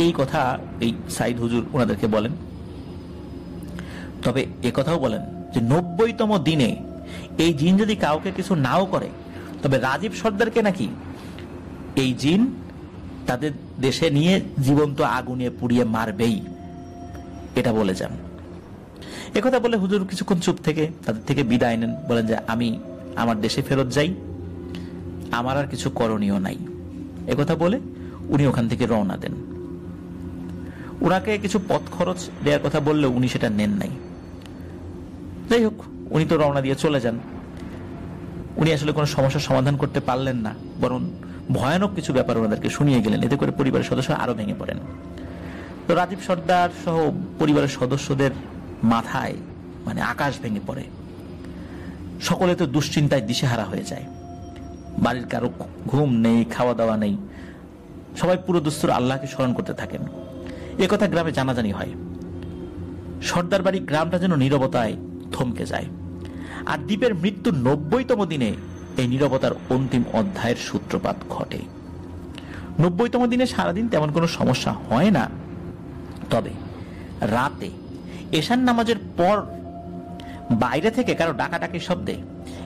এই কথা এই সাইদ হুজুর ওনাদেরকে বলেন। তবে একথাও বলেন যে 90তম দিনে এই জিন যদি কাউকে কিছু নাও করে তবে রাজীব সর্দারকে নাকি এই জিন তাদের দেশে নিয়ে জীবন্ত আগুনে পুড়িয়ে মারবেই, এটা বলে যান। একথা বলে হুজুর কিছুক্ষণ চুপ থেকে তাদের থেকে বিদায় নেন, বলেন যে আমি আমার দেশে ফেরত যাই, আমার আর কিছু করণীয় নাই। একথা বলে উনি ওখান থেকে রওনা দেন। ওনাকে কিছু পথ খরচ দেওয়ার কথা বললেও উনি সেটা নেন নাই। যাই হোক, উনি তো রওনা দিয়ে চলে যান। উনি আসলে কোনো সমস্যার সমাধান করতে পারলেন না, বরং ভয়ানক কিছু ব্যাপার ওনাদেরকে শুনিয়ে গেলেন। এতে করে পরিবারের সদস্য আরো ভেঙে পড়েন। তো রাজীব সর্দার সহ পরিবারের সদস্যদের মাথায় আকাশ ভেঙে পড়ে। সকলে তো দুশ্চিন্তায় দিশেহারা হয়ে যায়। বাড়ির কারো ঘুম নেই, খাওয়া দাওয়া নেই, সবাই পুরো দস্তুর আল্লাহকে স্মরণ করতে থাকেন। একথা গ্রামে জানাজানি হয়। সর্দার বাড়ি গ্রামটা যেন নীরবতায় থমকে যায়। আর দ্বীপের মৃত্যুর 90তম দিনে এই নীরবতার অন্তিম অধ্যায়ের সূত্রপাত ঘটে। 90তম দিনে সারাদিন তেমন কোনো সমস্যা হয় না। তবে রাতে এশার নামাজের পর বাইরে থেকে কারো ডাকাডাকির শব্দে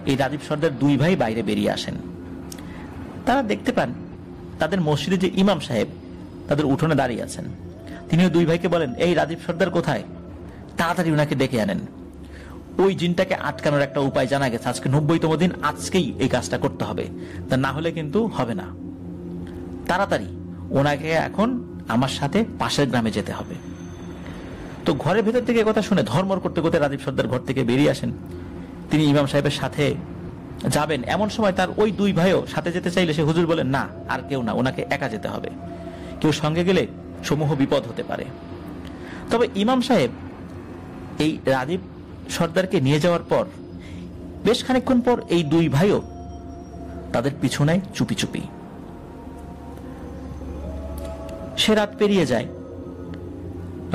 এই রাজীব সর্দার দুই ভাই বাইরে বেরিয়ে আসেন। তারা দেখতে পান তাদের মসজিদে যে ইমাম সাহেব তাদের উঠোনে দাঁড়িয়ে আছেন। তিনিও দুই ভাইকে বলেন, এই রাজীব সর্দার কোথায়, তাড়াতাড়ি ওনাকে ডেকে আনেন। ওই জিনটাকে আটকানোর একটা উপায় জানা গেছে, আজকে 90তম দিন, আজকেই এই কাজটা করতে হবে, তা না হলে কিন্তু হবে না। তাড়াতাড়ি ওনাকে এখন আমার সাথে পাশের গ্রামে যেতে হবে। তো ঘরের ভেতর থেকে কথা শুনে ধর্মর করতে করতে রাজীব সর্দার ঘর থেকে বেরিয়ে আসেন। তিনি ইমাম সাহেবের সাথে যাবেন, এমন সময় তার ওই দুই ভাইও সাথে যেতে চাইলে সে হুজুর বলেন, না, আর কেউ না, ওনাকে একা যেতে হবে, কেউ সঙ্গে গেলে সমূহ বিপদ হতে পারে। তবে ইমাম সাহেব এই রাজীব সর্দারকে নিয়ে যাওয়ার পর বেশ খানিকক্ষণ পর এই দুই ভাইও তাদের পিছু নেয় চুপি চুপি। সে রাত পেরিয়ে যায়।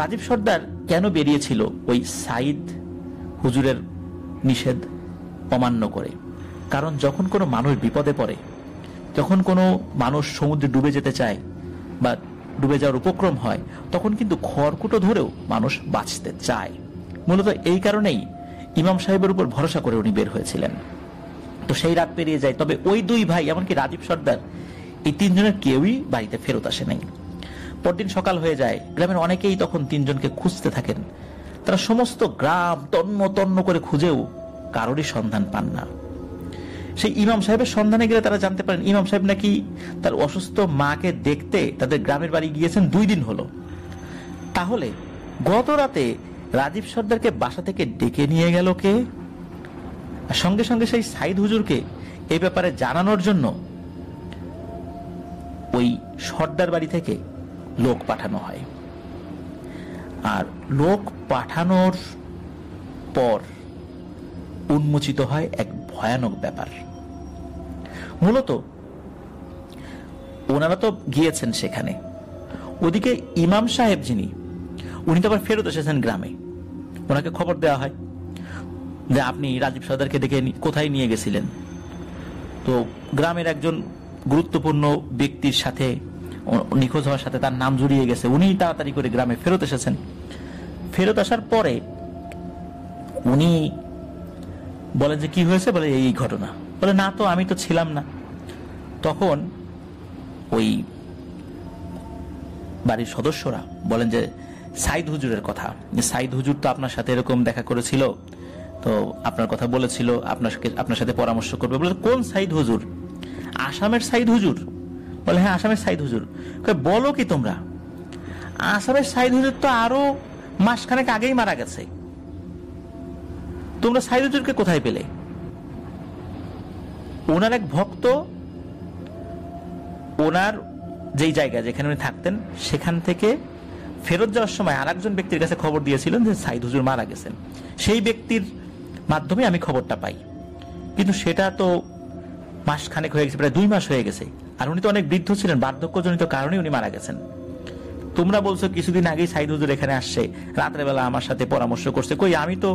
রাজীব সর্দার কেন বেরিয়েছিল ওই সাইদ হুজুরের নিষেধ অমান্য করে? কারণ যখন কোনো মানুষ বিপদে পড়ে, যখন কোনো মানুষ সমুদ্রে ডুবে যেতে চায় বা ডুবে যাওয়ার উপক্রম হয়, তখন কিন্তু খড়কুটো ধরেও মানুষ বাঁচতে চায়। মূলত এই কারণেই ইমাম সাহেবের উপর ভরসা করে উনি বের হয়েছিলেন। তো সেই রাত পেরিয়ে যায়। তবে ওই দুই ভাই, এমনকি রাজীব সর্দার, এই তিনজনের কেউই বাড়িতে ফেরত আসে নাই। পরদিন সকাল হয়ে যায়। গ্রামের অনেকেই তখন তিনজনকে খুঁজতে থাকেন। তারা সমস্ত গ্রাম তন্ন তন্ন করে খুঁজেও কারোরই সন্ধান পান না। সেই ইমাম সাহেবের সন্ধানে গেলে তারা জানতে পারেন ইমাম সাহেব নাকি তার অসুস্থ মাকে দেখতে তাদের গ্রামের বাড়ি গিয়েছেন 2 দিন হলো। তাহলে গত রাতে রাজীব সর্দারকে বাসা থেকে ডেকে নিয়ে গেল কে? সঙ্গে সঙ্গে সেই সাইদ হুজুরকে এই ব্যাপারে জানানোর জন্য ওই সর্দার বাড়ি থেকে লোক পাঠানো হয়। আর লোক পাঠানোর পর উন্মোচিত হয় এক ভয়ানক ব্যাপার। মূলত ওনারা তো গিয়েছেন সেখানে, ওদিকে ইমাম সাহেব যিনি, উনি তো আবার ফেরত এসেছেন গ্রামে। ওনাকে খবর দেওয়া হয় যে আপনি রাজীব সর্দারকে দেখে কোথায় নিয়ে গেছিলেন। তো গ্রামের একজন গুরুত্বপূর্ণ ব্যক্তির সাথে নিখোঁজ হওয়ার সাথে তার নাম জড়িয়ে গেছে। উনি তাড়াতাড়ি করে গ্রামে ফেরত এসেছেন। ফেরত আসার পরে উনি বলেন যে কি হয়েছে, বলে এই ঘটনা। বলে না তো, আমি তো ছিলাম না। তখন ওই বাড়ির সদস্যরা বলেন যে সাইদ হুজুরের কথা, সাইদ হুজুর তো আপনার সাথে এরকম দেখা করেছিল, তো আপনার কথা বলেছিল, আপনার সাথে পরামর্শ করবে। বলে কোন সাইদ হুজুর? আসামের সাইদ হুজুর? বলে হ্যাঁ, আসামের সাইদ হুজুর। বলো কি তোমরা? আসামের সাইদ হুজুর তো আরো মাসখানেক আগেই মারা গেছে, তোমরা সাইদ হুজুরকে কোথায় পেলে? ওনার এক ভক্ত ওনার যেই জায়গা যেখানে উনি থাকতেন সেখান থেকে ফেরত যাওয়ার সময় আর একজন ব্যক্তির কাছে খবর দিয়েছিলেন যে সাইদ হুজুর মারা গেছেন। সেই ব্যক্তির মাধ্যমে আমি খবরটা পাই, কিন্তু সেটা তো মাসখানেক হয়ে গেছে, প্রায় 2 মাস হয়ে গেছে। আর উনি তো অনেক বৃদ্ধ ছিলেন, বার্ধক্যজনিত কারণে উনি মারা গেছেন। তোমরা বলছো কিছুদিন আগেই সাইদ হুজুর এখানে আসছে, রাত্রেবেলা আমার সাথে পরামর্শ করছে। কই, আমি তো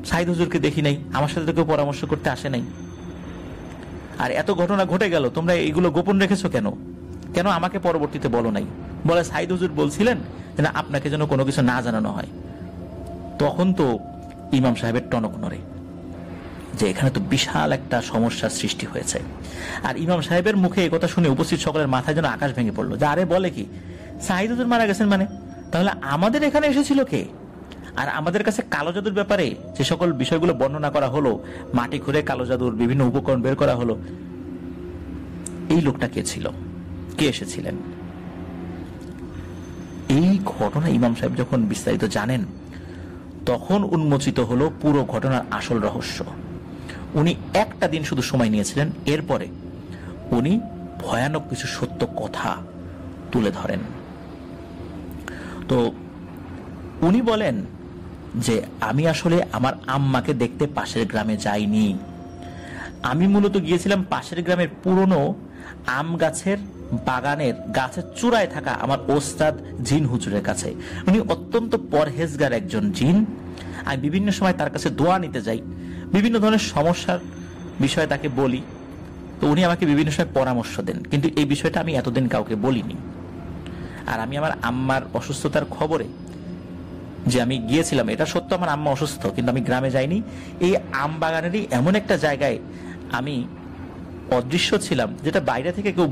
সাইদ হুজুরকে দেখি নাই, আমার সাথে তো কেউ পরামর্শ করতে আসে নাই। আর এত ঘটনা ঘটে গেল, তোমরা এইগুলো গোপন রেখেছো কেন? কেন আমাকে পরবর্তীতে বলো নাই? বলে সাইদ হুজুর বলছিলেন যে না, আপনাকে যেন কোনো কিছু না জানানো হয়। তখন তো ইমাম সাহেবের টনক নড়ে যে এখানে তো বিশাল একটা সমস্যার সৃষ্টি হয়েছে। আর ইমাম সাহেবের মুখে এই কথা শুনে উপস্থিত সকলের মাথায় যেন আকাশ ভেঙে পড়লো যে আরে বলে কি, সাইদ হুজুর মারা গেছেন মানে? তাহলে আমাদের এখানে এসেছিল কে? আর আমাদের কাছে কালো জাদুর ব্যাপারে যে সকল বিষয়গুলো বর্ণনা করা হলো, মাটি খুঁড়ে কালো জাদুর বিভিন্ন উপকরণ বের করা হলো, এই লোকটা কে ছিল, কে এসেছিলেন? এই ঘটনা ইমাম সাহেব যখন বিস্তারিত জানেন, তখন উন্মোচিত হলো পুরো ঘটনার আসল রহস্য। উনি একটা দিন শুধু সময় নিয়েছিলেন, এরপরে উনি ভয়ানক কিছু সত্য কথা তুলে ধরেন। তো উনি বলেন যে আমি আসলে আমার আম্মাকে দেখতে পাশের গ্রামে যাইনি। আমি মূলত গিয়েছিলাম পাশের গ্রামের পুরনো আম গাছের বাগানের গাছের চূড়ায় থাকা আমার ওস্তাদ জিন হুজুরের কাছে। উনি অত্যন্ত পরহেজগার একজন জিন। আমি বিভিন্ন সময় তার কাছে দোয়া নিতে যাই, বিভিন্ন ধরনের সমস্যার বিষয়ে তাকে বলি। তো উনি আমাকে বিভিন্ন সময় পরামর্শ দেন, কিন্তু এই বিষয়টা আমি এতদিন কাউকে বলিনি। আর আমি আমার আম্মার অসুস্থতার খবরে যে আমি গিয়েছিলাম, এটা সত্য আমার আম্মা অসুস্থ, কিন্তু আমি গ্রামে যাইনি। এই আম বাগানেরই এমন একটা জায়গায় আমি অদৃশ্য ছিলাম, যেটা বাইরে থেকে কেউ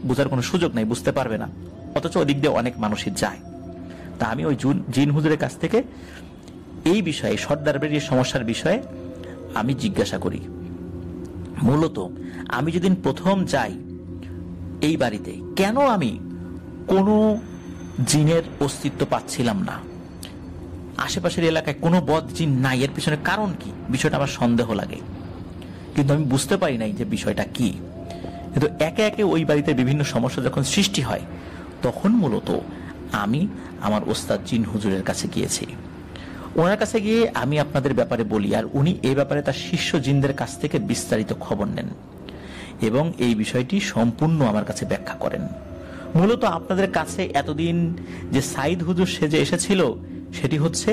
বোঝার কোনো সুযোগ নেই, বুঝতে পারবে না, অথচ ওদিক দিয়ে অনেক মানুষই যায়। তা আমি ওই জিন হুজুরের কাছ থেকে এই বিষয়ে, সর্দার বাড়ির সমস্যার বিষয়ে আমি জিজ্ঞাসা করি। মূলত আমি যেদিন প্রথম যাই এই বাড়িতে, কেন আমি কোনো জিনের অস্তিত্ব পাচ্ছিলাম না, আশেপাশের এলাকায় কোনো বদ জিন নাই, এর পিছনে কারণ কি, বিষয়টা আমার সন্দেহ লাগে, কিন্তু আমি বুঝতে পারি নাই যে বিষয়টা কি। কিন্তু একে একে ওই বাড়িতে বিভিন্ন সমস্যা যখন সৃষ্টি হয়, তখন মূলত আমি আমার ওস্তাদ জিন হুজুরের কাছে গিয়েছি। ওনার কাছে গিয়ে আমি আপনাদের ব্যাপারে বলি, আর উনি এই ব্যাপারে তার শিষ্য জিনদের কাছ থেকে বিস্তারিত খবর নেন এবং এই বিষয়টি সম্পূর্ণ আমার কাছে ব্যাখ্যা করেন। মূলত আপনাদের কাছে এতদিন যে সাইদ হুজুর সেজে এসেছিল, সেটি হচ্ছে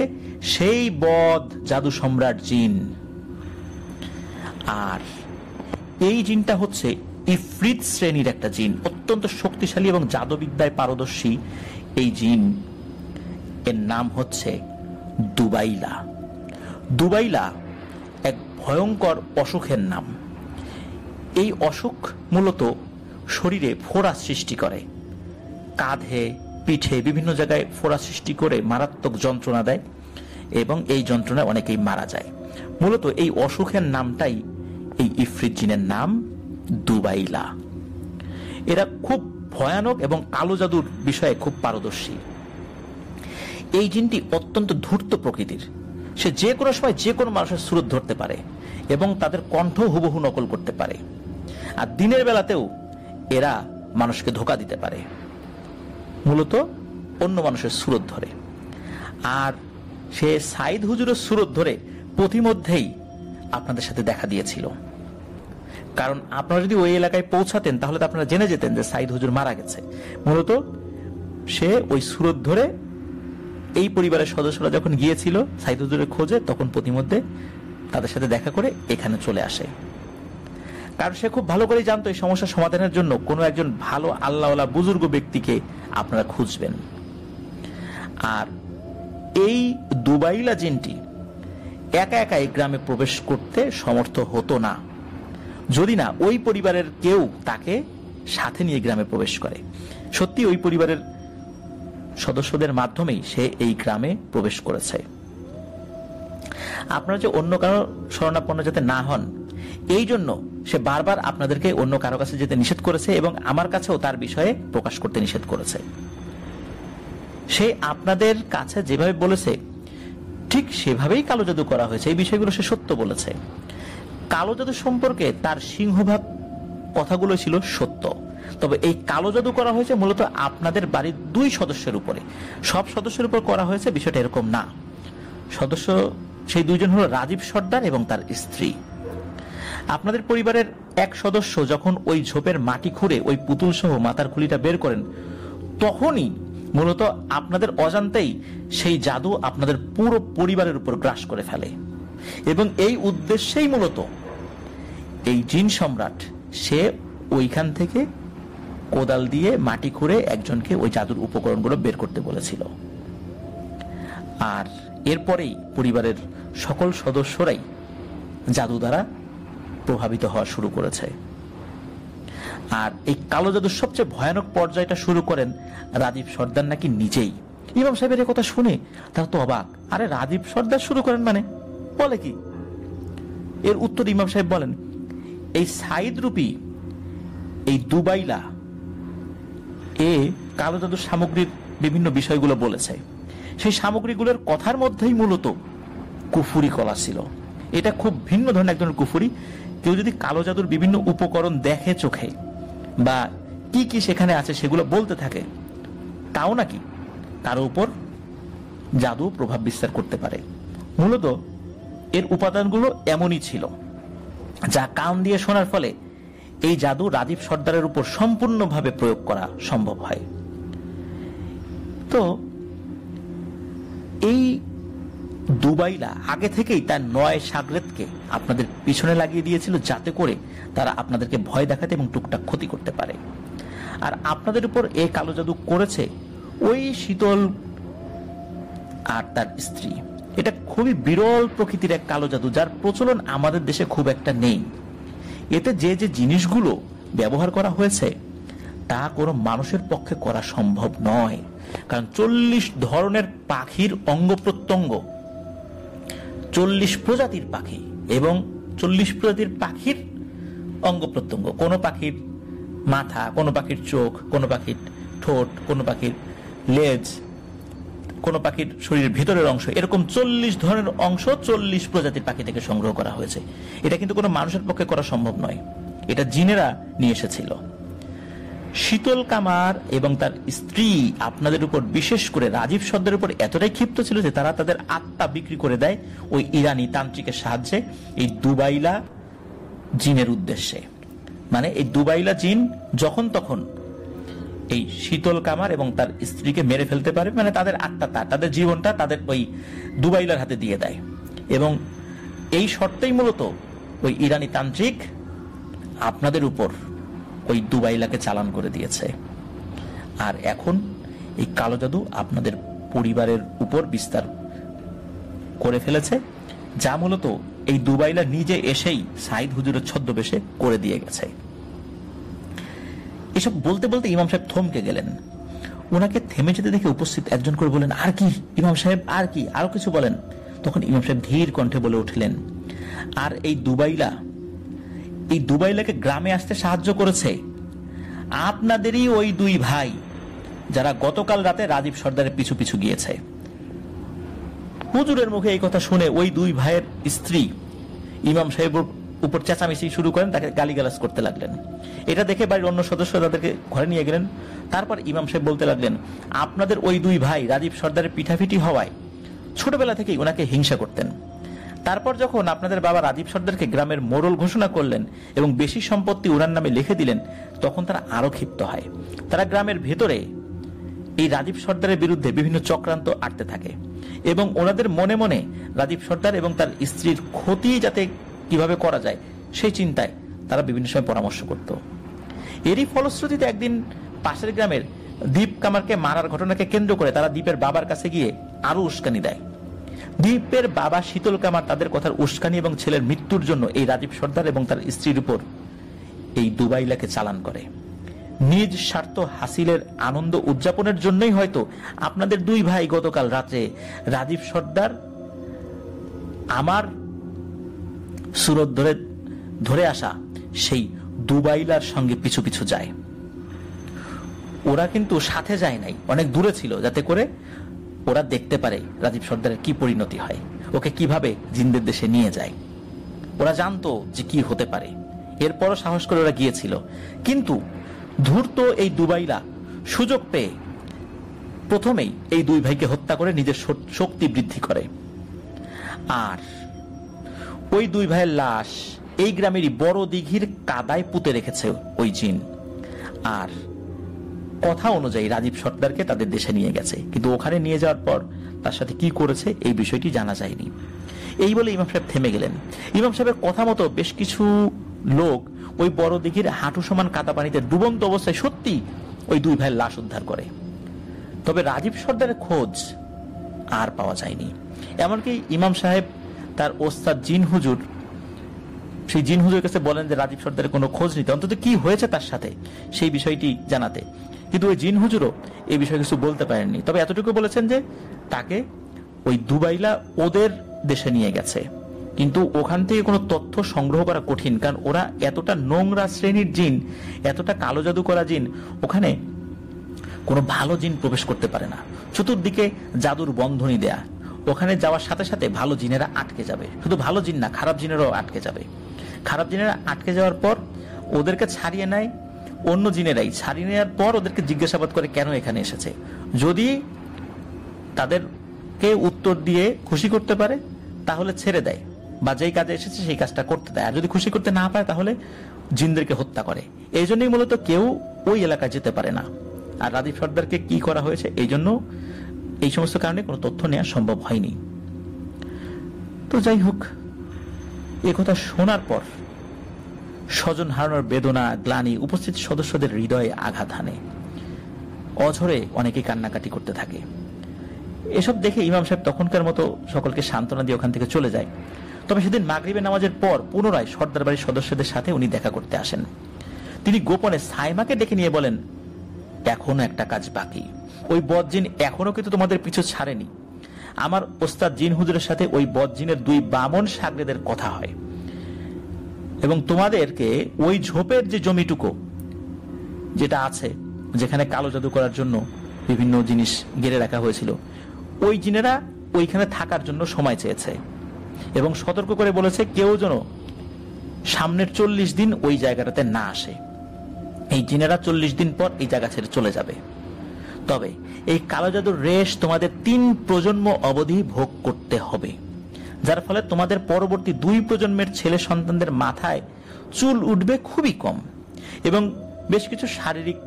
সেই বদ জাদু সম্রাট জিন। আর এই জিনটা হচ্ছে ইফরিত শ্রেণীর একটা জিন, অত্যন্ত শক্তিশালী এবং জাদুবিদ্যায় পারদর্শী এই জিন। এর নাম হচ্ছে দুবাইলা। দুবাইলা এক ভয়ঙ্কর অসুখের নাম। এই অসুখ মূলত শরীরে ফোড়া সৃষ্টি করে, কাঁধে, পিঠে বিভিন্ন জায়গায় ফোড়া সৃষ্টি করে মারাত্মক যন্ত্রণা দেয় এবং এই যন্ত্রণায় অনেকেই মারা যায়। মূলত এই অসুখের নামটাই এই ইফরিত জিনের নাম দুবাইলা। এরা খুব ভয়ানক এবং কালো জাদুর বিষয়ে খুব পারদর্শী। এই জিনটি অত্যন্ত ধূর্ত প্রকৃতির। সে যে কোনো সময় যে কোনো মানুষের সুরত ধরতে পারে এবং তাদের কণ্ঠ হুবহু নকল করতে পারে। আর দিনের বেলাতেও এরা মানুষকে ধোঁকা দিতে পারে, মূলত অন্য মানুষের সুরত ধরে। আর সে সাইদ হুজুরের সুরত ধরে প্রতিমধ্যেই আপনাদের সাথে দেখা দিয়েছিল। কারণ আপনারা যদি ওই এলাকায় পৌঁছাতেন, তাহলে তো আপনারা জেনে যেতেন যে সাইদ হুজুর মারা গেছে। মূলত সে ওই সুরত ধরে এই পরিবারের সদস্যরা যখন গিয়েছিল সাইদ হুজুরের খোঁজে, তখন প্রতিমধ্যে তাদের সাথে দেখা করে এখানে চলে আসে। কারণ সে খুব ভালো করেই জানতো এই সমস্যা সমাধানের জন্য কোনো একজন ভালো আল্লাহওয়ালা বুজুর্গ ব্যক্তিকে আপনারা খুঁজবেন। আর এই দুবাইলা জিনটি একা একা এই গ্রামে প্রবেশ করতে সমর্থ হতো না, যদি না ওই পরিবারের কেউ তাকে সাথে নিয়ে গ্রামে প্রবেশ করে। সত্যি ওই পরিবারের সদস্যদের মাধ্যমেই সে এই গ্রামে প্রবেশ করেছে। আপনারা যে অন্য কারো শরণাপন্ন যাতে না হন, এই জন্য সে বারবার আপনাদেরকে অন্য কারো কাছে যেতে নিষেধ করেছে এবং আমার কাছেও তার বিষয়ে প্রকাশ করতে নিষেধ করেছে। সে আপনাদের কাছে যেভাবে বলেছে ঠিক সেভাবেই কালো জাদু করা হয়েছে, এই বিষয়গুলো সে সত্য বলেছে। কালো জাদু সম্পর্কে তার সিংহভাগ কথাগুলো ছিল সত্য, তবে এই কালো জাদু করা হয়েছে মূলত আপনাদের বাড়ির 2 সদস্যের উপরে। সব সদস্যের উপর করা হয়েছে বিষয়টা এরকম না। সদস্য সেই 2 জন হলো রাজীব সর্দার এবং তার স্ত্রী। আপনাদের পরিবারের এক সদস্য যখন ওই ঝোপের মাটি খুঁড়ে ওই পুতুল সহ মাথার খুলিটা বের করেন, তখনই মূলত আপনাদের অজান্তেই সেই জাদু আপনাদের পুরো পরিবারের উপর গ্রাস করে ফেলে এবং এই উদ্দেশ্যেই মূলত এই জিন সম্রাট সে ওইখান থেকে কোদাল দিয়ে মাটি খুঁড়ে একজনকে ওই জাদুর উপকরণগুলো বের করতে বলেছিল। আর এরপরেই পরিবারের সকল সদস্যরাই জাদু দ্বারা প্রভাবিত হওয়া শুরু করেছে। আর এই কালো জাদুর সবচেয়ে ভয়ানক পর্যায়টা শুরু করেন রাজীব সর্দার নাকি নিজেই। ইমাম সাহেবের কথা শুনে তারা তো অবাক, আরে রাজীব সর্দার শুরু করেন মানে, বলে কি? এর উত্তর ইমাম সাহেব বলেন, এই সাইদ রূপী এই দুবাইলা এ কালো জাদুর সামগ্রীর বিভিন্ন বিষয়গুলো বলেছে। সেই সামগ্রীগুলোর কথার মধ্যেই মূলত কুফুরি কলা ছিল। এটা খুব ভিন্ন ধরনের এক ধরনের কুফুরি। কেউ যদি কালো জাদুর বিভিন্ন উপকরণ দেখে চোখে বা কি কি সেখানে আছে সেগুলো বলতে থাকে, তাও নাকি কারো উপর জাদু প্রভাব বিস্তার করতে পারে। মূলত এর উপাদানগুলো এমনই ছিল যা কান দিয়ে শোনার ফলে এই জাদু রাজীব সর্দারের উপর সম্পূর্ণভাবে প্রয়োগ করা সম্ভব হয়। তো এই দুবাইলা আগে থেকেই তার 9 শাগরেদকে আপনাদের পিছনে লাগিয়ে দিয়েছিল, যাতে করে তারা আপনাদেরকে ভয় দেখাতে এবং টুকটাক ক্ষতি করতে পারে। আর আপনাদের উপর এই কালো জাদু করেছে ওই শীতল আর তার স্ত্রী। এটা খুবই বিরল প্রকৃতির এক কালো জাদু, যার প্রচলন আমাদের দেশে খুব একটা নেই। এতে যে যে জিনিসগুলো ব্যবহার করা হয়েছে তা কোনো মানুষের পক্ষে করা সম্ভব নয়। কারণ 40 ধরনের পাখির অঙ্গ প্রত্যঙ্গ, 40 প্রজাতির পাখি এবং 40 প্রজাতির পাখির অঙ্গ প্রত্যঙ্গ, কোনো পাখির মাথা, কোনো পাখির চোখ, কোনো পাখির ঠোঁট, কোনো পাখির লেজ, কোনো পাখির শরীরের ভেতরের অংশ, এরকম 40 ধরনের অংশ 40 প্রজাতির পাখি থেকে সংগ্রহ করা হয়েছে। এটা কিন্তু কোনো মানুষের পক্ষে করা সম্ভব নয়, এটা জিনেরা নিয়ে এসেছিল। শীতল কামার এবং তার স্ত্রী আপনাদের উপর, বিশেষ করে রাজীব সর্দারের উপর এতটাই ক্ষিপ্ত ছিল যে তারা তাদের আত্মা বিক্রি করে দেয় ওই ইরানি তান্ত্রিকের সাহায্যে এই দুবাইলা জিনের উদ্দেশ্যে। মানে এই দুবাইলা জিন যখন তখন এই শীতল কামার এবং তার স্ত্রীকে মেরে ফেলতে পারে, মানে তাদের আত্মা, তাদের জীবনটা তাদের ওই দুবাইলার হাতে দিয়ে দেয়। এবং এই শর্তেই মূলত ওই ইরানি তান্ত্রিক আপনাদের উপর ওই দুবাইলাকে চালান করে দিয়েছে। আর এখন এই কালো জাদু আপনাদের পরিবারের উপর বিস্তার করে ফেলেছে, যা মূলত এই দুবাইলা নিজে এসেই সাইদ হুজুরের ছদ্মবেশে করে দিয়ে গেছে। এসব বলতে বলতে ইমাম সাহেব থমকে গেলেন। ওনাকে থেমে যেতে দেখে উপস্থিত একজন করে বলেন, আর কি ইমাম সাহেব, আর কি, আরো কিছু বলেন। তখন ইমাম সাহেব ধীর কণ্ঠে বলে উঠলেন, আর এই দুবাইলাকে গ্রামে আসতে সাহায্য করেছে আপনাদেরই ওই 2 ভাই, যারা গতকাল রাতে রাজীব সর্দারের পিছু পিছু গিয়েছে। হুজুরের মুখে এই কথা শুনে ওই 2 ভাইয়ের স্ত্রী ইমাম সাহেবের উপর চেঁচামেচি শুরু করেন, তাকে গালিগালাজ করতে লাগলেন। এটা দেখে বাড়ির অন্য সদস্য তাদেরকে ঘরে নিয়ে গেলেন। তারপর ইমাম সাহেব বলতে লাগলেন, আপনাদের ওই 2 ভাই রাজীব সর্দারের পিঠাপিঠি হওয়ায় ছোটবেলা থেকেই ওনাকে হিংসা করতেন। তারপর যখন আপনাদের বাবা রাজীব সর্দারকে গ্রামের মোড়ল ঘোষণা করলেন এবং বেশি সম্পত্তি ওনার নামে লিখে দিলেন, তখন তারা আরো ক্ষিপ্ত হয়। তারা গ্রামের ভেতরে এই রাজীব সর্দারের বিরুদ্ধে বিভিন্ন চক্রান্ত আটতে থাকে এবং ওনাদের মনে মনে রাজীব সর্দার এবং তার স্ত্রীর ক্ষতি যাতে কিভাবে করা যায় সেই চিন্তায় তারা বিভিন্ন সময় পরামর্শ করত। এরই ফলশ্রুতিতে একদিন পাশের গ্রামের দীপ কামারকে মারার ঘটনাকে কেন্দ্র করে তারা দীপের বাবার কাছে গিয়ে আরো উস্কানি দেয়। দীপের বাবা শীতল কামার তাদের কথার উস্কানি এবং ছেলের মৃত্যুর জন্য এই রাজীব সর্দার এবং তার স্ত্রীর উপর এই দুবাইলাকে চালান করে। নিজ স্বার্থ হাসিলের আনন্দ উদযাপনের জন্যই হয়তো আপনাদের 2 ভাই গতকাল রাতে রাজীব সর্দার আমার সুরত ধরে আসা সেই দুবাইলার সঙ্গে পিছু পিছু যায়। ওরা কিন্তু সাথে যায় নাই, অনেক দূরে ছিল, যাতে করে ওরা দেখতে পারে রাজীব সর্দারের কি পরিণতি হয়, ওকে কিভাবে জিনদের দেশে নিয়ে যায়। ওরা জানতো যে কি হতে পারে, এরপরও সাহস করে ওরা গিয়েছিল। কিন্তু ধূর্ত এই দুবাইলা সুযোগ পেয়ে প্রথমেই এই 2 ভাইকে হত্যা করে নিজের শক্তি বৃদ্ধি করে। আর ওই 2 ভাইয়ের লাশ এই গ্রামেরই বড় দিঘির কাদায় পুঁতে রেখেছে ওই জিন। আর কথা অনুযায়ী রাজীব সর্দারকে তাদের দেশে নিয়ে গেছে, কিন্তু ওখানে নিয়ে যাওয়ার পর তার সাথে কি করেছে এই বিষয়টি জানা যায়নি। এই বলে ইমাম সাহেব থেমে গেলেন। ইমাম সাহেবের কথা মতো বেশ কিছু লোক ওই বড় দিঘির হাঁটু সমান কাদা পানিতে ডুবন্ত অবস্থায় সত্যি ওই 2 ভাইয়ের লাশ উদ্ধার করে। তবে রাজীব সর্দারের খোঁজ আর পাওয়া যায়নি। এমনকি ইমাম সাহেব তার ওস্তাদ জিন হুজুর, সেই জিন হুজুরের কাছে বলেন যে রাজীব সর্দারের কোনো খোঁজ নিতে, অন্তত কি হয়েছে তার সাথে সেই বিষয়টি জানাতে। কিন্তু ওই জিন হুজুরও এই বিষয়ে কিছু বলতে পারেননি। তবে এতটুকু বলেছেন যে তাকে ওই দুবাইলা ওদের দেশে নিয়ে গেছে, কিন্তু ওখান থেকে কোনো তথ্য সংগ্রহ করা কঠিন, কারণ ওরা এতটা নোংরা শ্রেণীর জিন, এতটা কালো জাদু করা জিন, ওখানে কোনো ভালো জিন প্রবেশ করতে পারে না। চতুর্দিকে জাদুর বন্ধনী দেয়া, ওখানে যাওয়ার সাথে সাথে ভালো জিনেরা আটকে যাবে। শুধু ভালো জিন না, খারাপ জিনেরাও আটকে যাবে। খারাপ জিনেরা আটকে যাওয়ার পর ওদেরকে ছাড়িয়ে নেয় অন্য জিনেরাই। ছাড়িয়ে নেওয়ার পর ওদেরকে জিজ্ঞাসাবাদ করে কেন এখানে এসেছে। যদি তাদেরকে উত্তর দিয়ে খুশি করতে পারে তাহলে ছেড়ে দেয়, বা যেই কাজে এসেছে সেই কাজটা করতে দেয়। আর যদি খুশি করতে না পারে তাহলে জিনদেরকে হত্যা করে। এই জন্যই মূলত কেউ ওই এলাকায় যেতে পারে না। আর রাজীব সর্দারকে কি করা হয়েছে এই জন্য এই সমস্ত কারণে কোনো তথ্য নেওয়া সম্ভব হয়নি। তো যাই হোক, একথা শোনার পর স্বজন হারানোর বেদনা, গ্লানি উপস্থিত সদস্যদের হৃদয়ে আঘাত হানে। অঝরে অনেকে কান্নাকাটি করতে থাকে। এসব দেখে ইমাম সাহেব তখনকার মতো সকলকে সান্ত্বনা দিয়ে ওখান থেকে চলে যায়। তবে সেদিন মাগরিবের নামাজের পর পুনরায় সর্দার বাড়ির সদস্যদের সাথে উনি দেখা করতে আসেন। তিনি গোপনে সাইমাকে ডেকে নিয়ে বলেন, এখনো একটা কাজ বাকি। ওই বদজিন এখনো কিন্তু তোমাদের পিছু ছাড়েনি। আমার ওস্তাদ জিন হুজুরের সাথে ওই বদজিনের 2 বামন শাগরেদের কথা হয় এবং তোমাদেরকে ওই ঝোপের যে জমিটুকু যেটা আছে, যেখানে কালো জাদু করার জন্য বিভিন্ন জিনিস গেড়ে রাখা হয়েছিল, ওই জিনেরা ওইখানে থাকার জন্য সময় চেয়েছে এবং সতর্ক করে বলেছে কেউ যেন সামনের 40 দিন ওই জায়গাটাতে না আসে। এই জিনেরা 40 দিন পর এই জায়গা ছেড়ে চলে যাবে। তবে এই কালো জাদুর রেশ তোমাদের 3 প্রজন্ম অবধি ভোগ করতে হবে, যার ফলে তোমাদের পরবর্তী 2 প্রজন্মের ছেলে সন্তানদের মাথায় চুল উঠবে খুবই কম এবং বেশ কিছু শারীরিক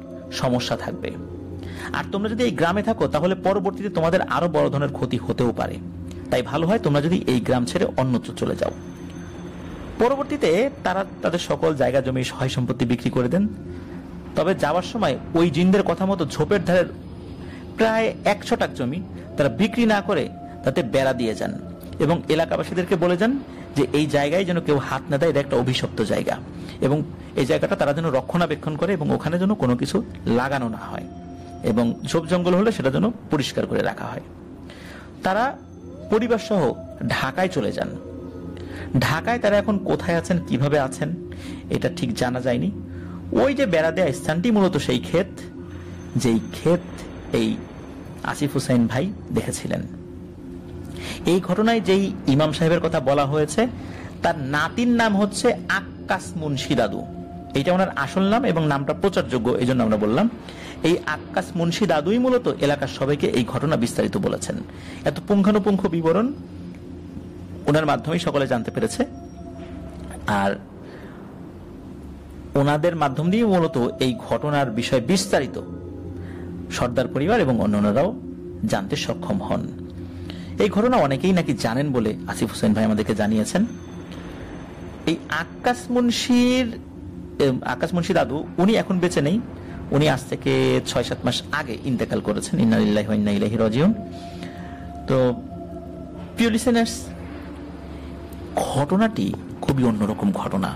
সমস্যা থাকবে। আর তোমরা যদি এই গ্রামে থাকো তাহলে পরবর্তীতে তোমাদের আরো বড় ধরনের ক্ষতি হতেও পারে। তাই ভালো হয় তোমরা যদি এই গ্রাম ছেড়ে অন্যত্র চলে যাও। পরবর্তীতে তারা তাদের সকল জায়গা জমি সহায় সম্পত্তি বিক্রি করে দেন। তবে যাওয়ার সময় ওই জিনদের কথা মতো ঝোপের ধারের প্রায় 1 ছটাক জমি তারা বিক্রি না করে তাতে বেড়া দিয়ে যান এবং এলাকাবাসীদেরকে বলে যান যে এই জায়গায় যেন কেউ হাত না দেয়, এটা একটা অভিশপ্ত জায়গা এবং এই জায়গাটা তারা যেন রক্ষণাবেক্ষণ করে এবং ওখানে যেন কোনো কিছু লাগানো না হয় এবং ঝোপ জঙ্গল হলে সেটা যেন পরিষ্কার করে রাখা হয়। তারা পরিবার সহ ঢাকায় চলে যান। ঢাকায় তারা এখন কোথায় আছেন, কিভাবে আছেন, এটা ঠিক জানা যায়নি। ওই যে বেড়া দেয়া স্থানটি মূলত সেই ক্ষেত, যেই ক্ষেত এই আসিফ হুসাইন ভাই দেখেছিলেন। এই ঘটনায় যেই ইমাম সাহেবের কথা বলা হয়েছে তার নাতির নাম হচ্ছে আক্কাস মুন্সি দাদু। এইটা ওনার আসল নাম এবং নামটা প্রচারযোগ্য, এই জন্য আমরা বললাম। এই আক্কাস মুন্সি দাদুই মূলত এলাকার সবাইকে এই ঘটনা বিস্তারিত বলেছেন। এত পুঙ্খানুপুঙ্খ বিবরণ ওনার মাধ্যমেই সকলে জানতে পেরেছে আর ওনাদের মাধ্যম দিয়ে মূলত এই ঘটনার বিষয় বিস্তারিত সর্দার পরিবার এবং অন্যান্যরাও জানতে সক্ষম হন। এই ঘটনা অনেকেই নাকি জানেন বলে আসিফ হোসেন ভাই আমাদেরকে জানিয়েছেন। এই আক্কাস মুন্সি দাদু উনি এখন বেঁচে নেই। উনি আজ থেকে 6-7 মাস আগে ইন্তেকাল করেছেন। ইন্না লিল্লাহি ওয়া ইন্না ইলাইহি রাজিউন। তো প্রিয় লিসেনার্স, ঘটনাটি খুবই অন্যরকম ঘটনা।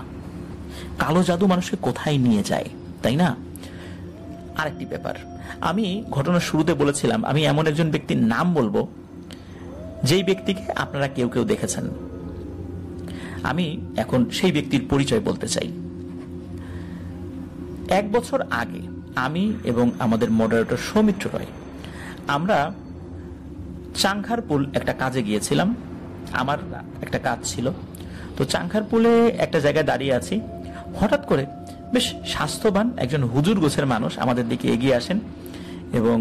কালো জাদু মানুষকে কোথায় নিয়ে যায়, তাই না? আরেকটি ব্যাপার, আমি ঘটনার শুরুতে বলেছিলাম আমি এমন একজন ব্যক্তির নাম বলবো যেই ব্যক্তিকে আপনারা কেউ কেউ দেখেছেন। আমি এখন সেই ব্যক্তির পরিচয় বলতে চাই। 1 বছর আগে আমি এবং আমাদের মডারেটর সৌমিত্র রয় আমরা চাংখারপুল একটা কাজে গিয়েছিলাম। আমার একটা কাজ ছিল। তো চাংখারপুলে একটা জায়গায় দাঁড়িয়ে আছি, হঠাৎ করে বেশ স্বাস্থ্যবান একজন হুজুর গোছের মানুষ আমাদের দিকে এগিয়ে আসেন এবং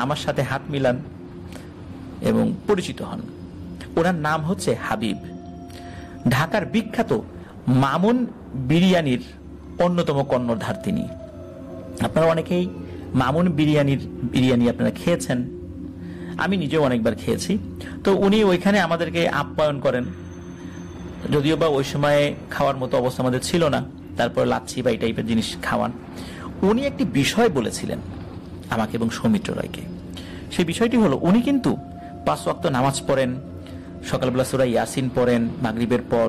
আমার সাথে হাত মিলান এবং পরিচিত হন। ওনার নাম হচ্ছে হাবিব। ঢাকার বিখ্যাত মামুন বিরিয়ানির অন্যতম কর্ণধার তিনি। আপনারা অনেকেই মামুন বিরিয়ানি আপনারা খেয়েছেন, আমি নিজেও অনেকবার খেয়েছি। তো উনি ওইখানে আমাদেরকে আপ্যায়ন করেন, যদিও বা ওই সময়ে খাওয়ার মতো অবস্থা আমাদের ছিল না। তারপর লাচ্ছি বা এই টাইপের জিনিস খাওয়ান। উনি একটি বিষয় বলেছিলেন আমাকে এবং সৌমিত্র রায়কে। সেই বিষয়টি হলো উনি কিন্তু 5 ওয়াক্ত নামাজ পড়েন, সকালবেলা সূরা ইয়াসিন পড়েন, মাগরিবের পর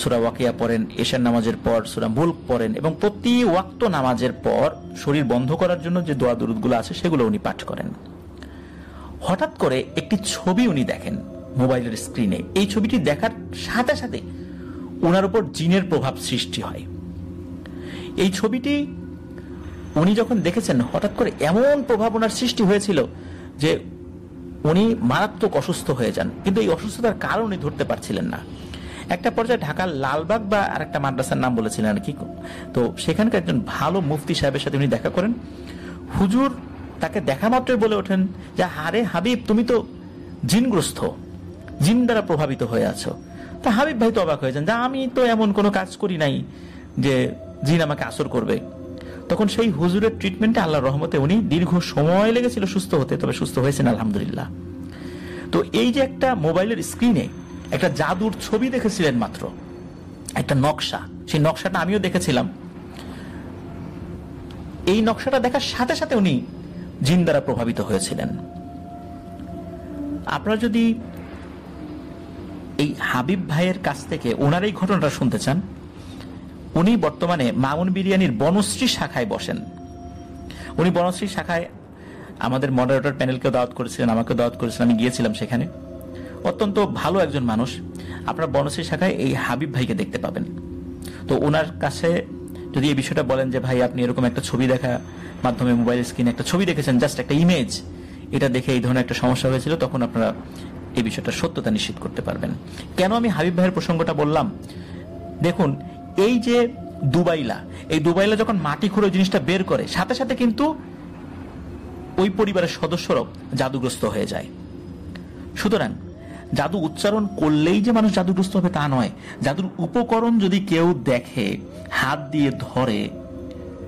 সূরা ওয়াকিয়া পড়েন, এশার নামাজের পর সূরা মুলক পড়েন এবং প্রতি ওয়াক্ত নামাজের পর শরীর বন্ধ করার জন্য যে দোয়া দুরুদগুলো আছে সেগুলো উনি পাঠ করেন। হঠাৎ করে একটি ছবি উনি দেখেন মোবাইলের স্ক্রিনে। এই ছবিটি দেখার সাথে সাথে ওনার উপর জিনের প্রভাব সৃষ্টি হয়। এই ছবিটি উনি যখন দেখেছেন হঠাৎ করে এমন প্রভাব ওনার সৃষ্টি হয়েছিল যে উনি মারাত্মক অসুস্থ হয়ে যান, কিন্তু এই অসুস্থতার কারণ উনি ধরতে পারছিলেন না। একটা পর্যায়ে ঢাকার লালবাগ বা আরেকটা মাদ্রাসার নাম বলেছিলেন আর কি, তো সেখানকার একজন ভালো মুফতি সাহেবের সাথে উনি দেখা করেন। হুজুর তাকে দেখা মাত্রই বলে ওঠেন যে আরে হাবিব, তুমি তো জিনগ্রস্ত, জিন দ্বারা প্রভাবিত হয়ে আছো। তা হাবিব ভাই তো অবাক হয়ে যান যে আমি তো এমন কোনো কাজ করি নাই যে জিন আমাকে আসর করবে। তখন সেই হুজুরের ট্রিটমেন্টে আল্লাহর রহমতে উনি দীর্ঘ সময় লেগেছিল সুস্থ হতে, তবে সুস্থ হয়েছেন আলহামদুলিল্লাহ। তো এই যে একটা মোবাইলের স্ক্রিনে একটা জাদুর ছবি দেখেছিলেন মাত্র, একটা নকশা, সেই নকশাটা আমিও দেখেছিলাম। এই নকশাটা দেখার সাথে সাথে উনি জিন দ্বারা প্রভাবিত হয়েছিলেন। আপনারা যদি এই হাবিব ভাইয়ের কাছ থেকে ওনার এই ঘটনাটা শুনতে চান, উনি বর্তমানে মামুন বিরিয়ানির বনশ্রী শাখায় বসেন। উনি বনশ্রী শাখায় আমাদের মডারেটর প্যানেলকেও দাওয়াত করেছিলেন, আমাকেও দাওয়াত করেছিলেন, আমি গিয়েছিলাম সেখানে। অত্যন্ত ভালো একজন মানুষ। আপনারা বনশ্রী শাখায় এই হাবিব ভাইকে দেখতে পাবেন। তো ওনার কাছে যদি এই বিষয়টা বলেন যে ভাই আপনি এরকম একটা ছবি দেখা মাধ্যমে মোবাইল স্ক্রিনে একটা ছবি দেখেছেন, জাস্ট একটা ইমেজ, এটা দেখে এই ধরনের একটা সমস্যা হয়েছিল, তখন আপনারা এই বিষয়টা সত্যতা নিশ্চিত করতে পারবেন। কেন আমি হাবিব ভাইয়ের প্রসঙ্গটা বললাম? দেখুন, এই যে এই দুবাইলা যখন মাটি খুঁড়ে জিনিসটা বের করে, সাথে সাথে কিন্তু ওই পরিবারের সদস্যরাও জাদুগ্রস্ত হয়ে যায়। সুতরাং জাদু উচ্চারণ করলেই যে মানুষ জাদুগ্রস্ত হবে তা নয়। জাদুর উপকরণ যদি কেউ দেখে, হাত দিয়ে ধরে,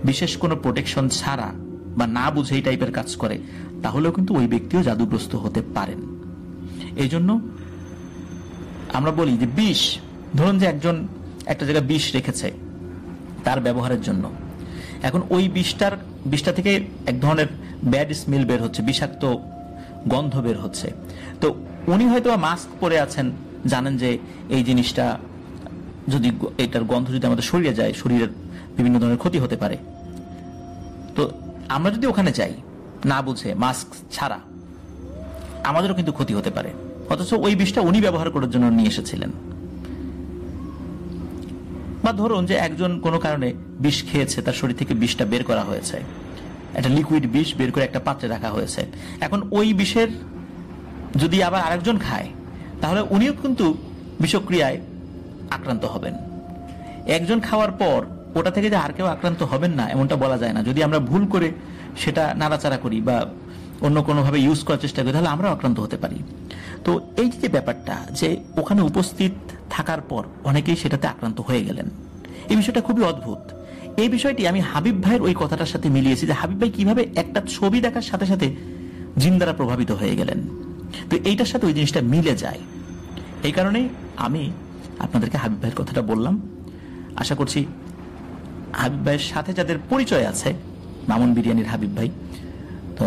বিশেষ কোনো প্রোটেকশন ছাড়া বা না বুঝে এই টাইপের কাজ করে, তাহলেও কিন্তু ওই ব্যক্তিও জাদুগ্রস্ত হতে পারেন। এই জন্য আমরা বলি যে বিষ, ধরুন যে একজন একটা জায়গায় বিষ রেখেছে তার ব্যবহারের জন্য, এখন ওই বিষটা থেকে এক ধরনের ব্যাড স্মেল বের হচ্ছে, বিষাক্ত গন্ধ বের হচ্ছে। তো উনি হয়তো মাস্ক পরে আছেন, জানেন যে এই জিনিসটা যদি, এটার গন্ধ যদি আমাদের শরীরে যায়, শরীরের বিভিন্ন ধরনের ক্ষতি হতে পারে। তো আমরা যদি ওখানে যাই না বুঝে, মাস্ক ছাড়া, আমাদেরও কিন্তু ক্ষতি হতে পারে। অথচ ওই বিষটা উনি ব্যবহার করার জন্য নিয়ে এসেছিলেন। বা ধরুন যে একজন কোনো কারণে বিষ খেয়েছে, তার শরীর থেকে বিষটা বের করা হয়েছে, একটা লিকুইড বিষ বের করে একটা পাত্রে রাখা হয়েছে। এখন ওই বিষের যদি আবার আরেকজন খায়, তাহলে উনিও কিন্তু বিষক্রিয়ায় আক্রান্ত হবেন। একজন খাওয়ার পর ওটা থেকে যে আর কেউ আক্রান্ত হবেন না এমনটা বলা যায় না। যদি আমরা ভুল করে সেটা নাড়াচাড়া করি বা অন্য কোনোভাবে ইউজ করার চেষ্টা করি, তাহলে আমরাও আক্রান্ত হতে পারি। তো এই যে ব্যাপারটা, যে ওখানে উপস্থিত থাকার পর অনেকেই সেটাতে আক্রান্ত হয়ে গেলেন, এই বিষয়টা খুবই অদ্ভুত। এই বিষয়টি আমি হাবিব ভাইয়ের ওই কথাটার সাথে মিলিয়েছি, যে হাবিব ভাই কিভাবে একটা ছবি দেখার সাথে সাথে জিন দ্বারা প্রভাবিত হয়ে গেলেন। তো এইটার সাথে ওই জিনিসটা মিলে যায়। এই কারণেই আমি আপনাদেরকে হাবিব ভাইয়ের কথাটা বললাম। আশা করছি হাবিব ভাইয়ের সাথে যাদের পরিচয় আছে, মামুন বিরিয়ানির হাবিব ভাই, তো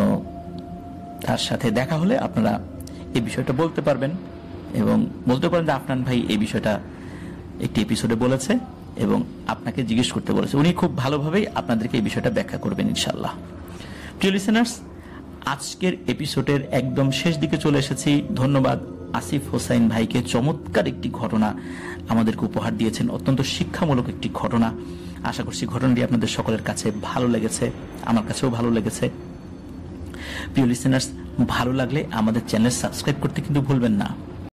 তার সাথে দেখা হলে আপনারা এই বিষয়টা বলতে পারবেন এবং বলতে পারেন যে আফনান ভাই এই বিষয়টা একটি এপিসোডে বলেছে এবং আপনাকে জিজ্ঞেস করতে বলেছে। উনি খুব ভালোভাবেই আপনাদেরকে এই বিষয়টা ব্যাখ্যা করবেন ইনশাআল্লাহ। প্রিয় লিসেনার্স, আজকের এপিসোডের একদম শেষ দিকে চলে এসেছি। ধন্যবাদ আসিফ হোসাইন ভাইকে, চমৎকার একটি ঘটনা আমাদেরকে উপহার দিয়েছেন, অত্যন্ত শিক্ষামূলক একটি ঘটনা। আশা করছি ঘটনাটি আপনাদের সকলের কাছে ভালো লেগেছে, আমার কাছেও ভালো লেগেছে। প্রিয় লিসেনার্স, ভালো লাগলে আমাদের চ্যানেল সাবস্ক্রাইব করতে কিন্তু ভুলবেন না।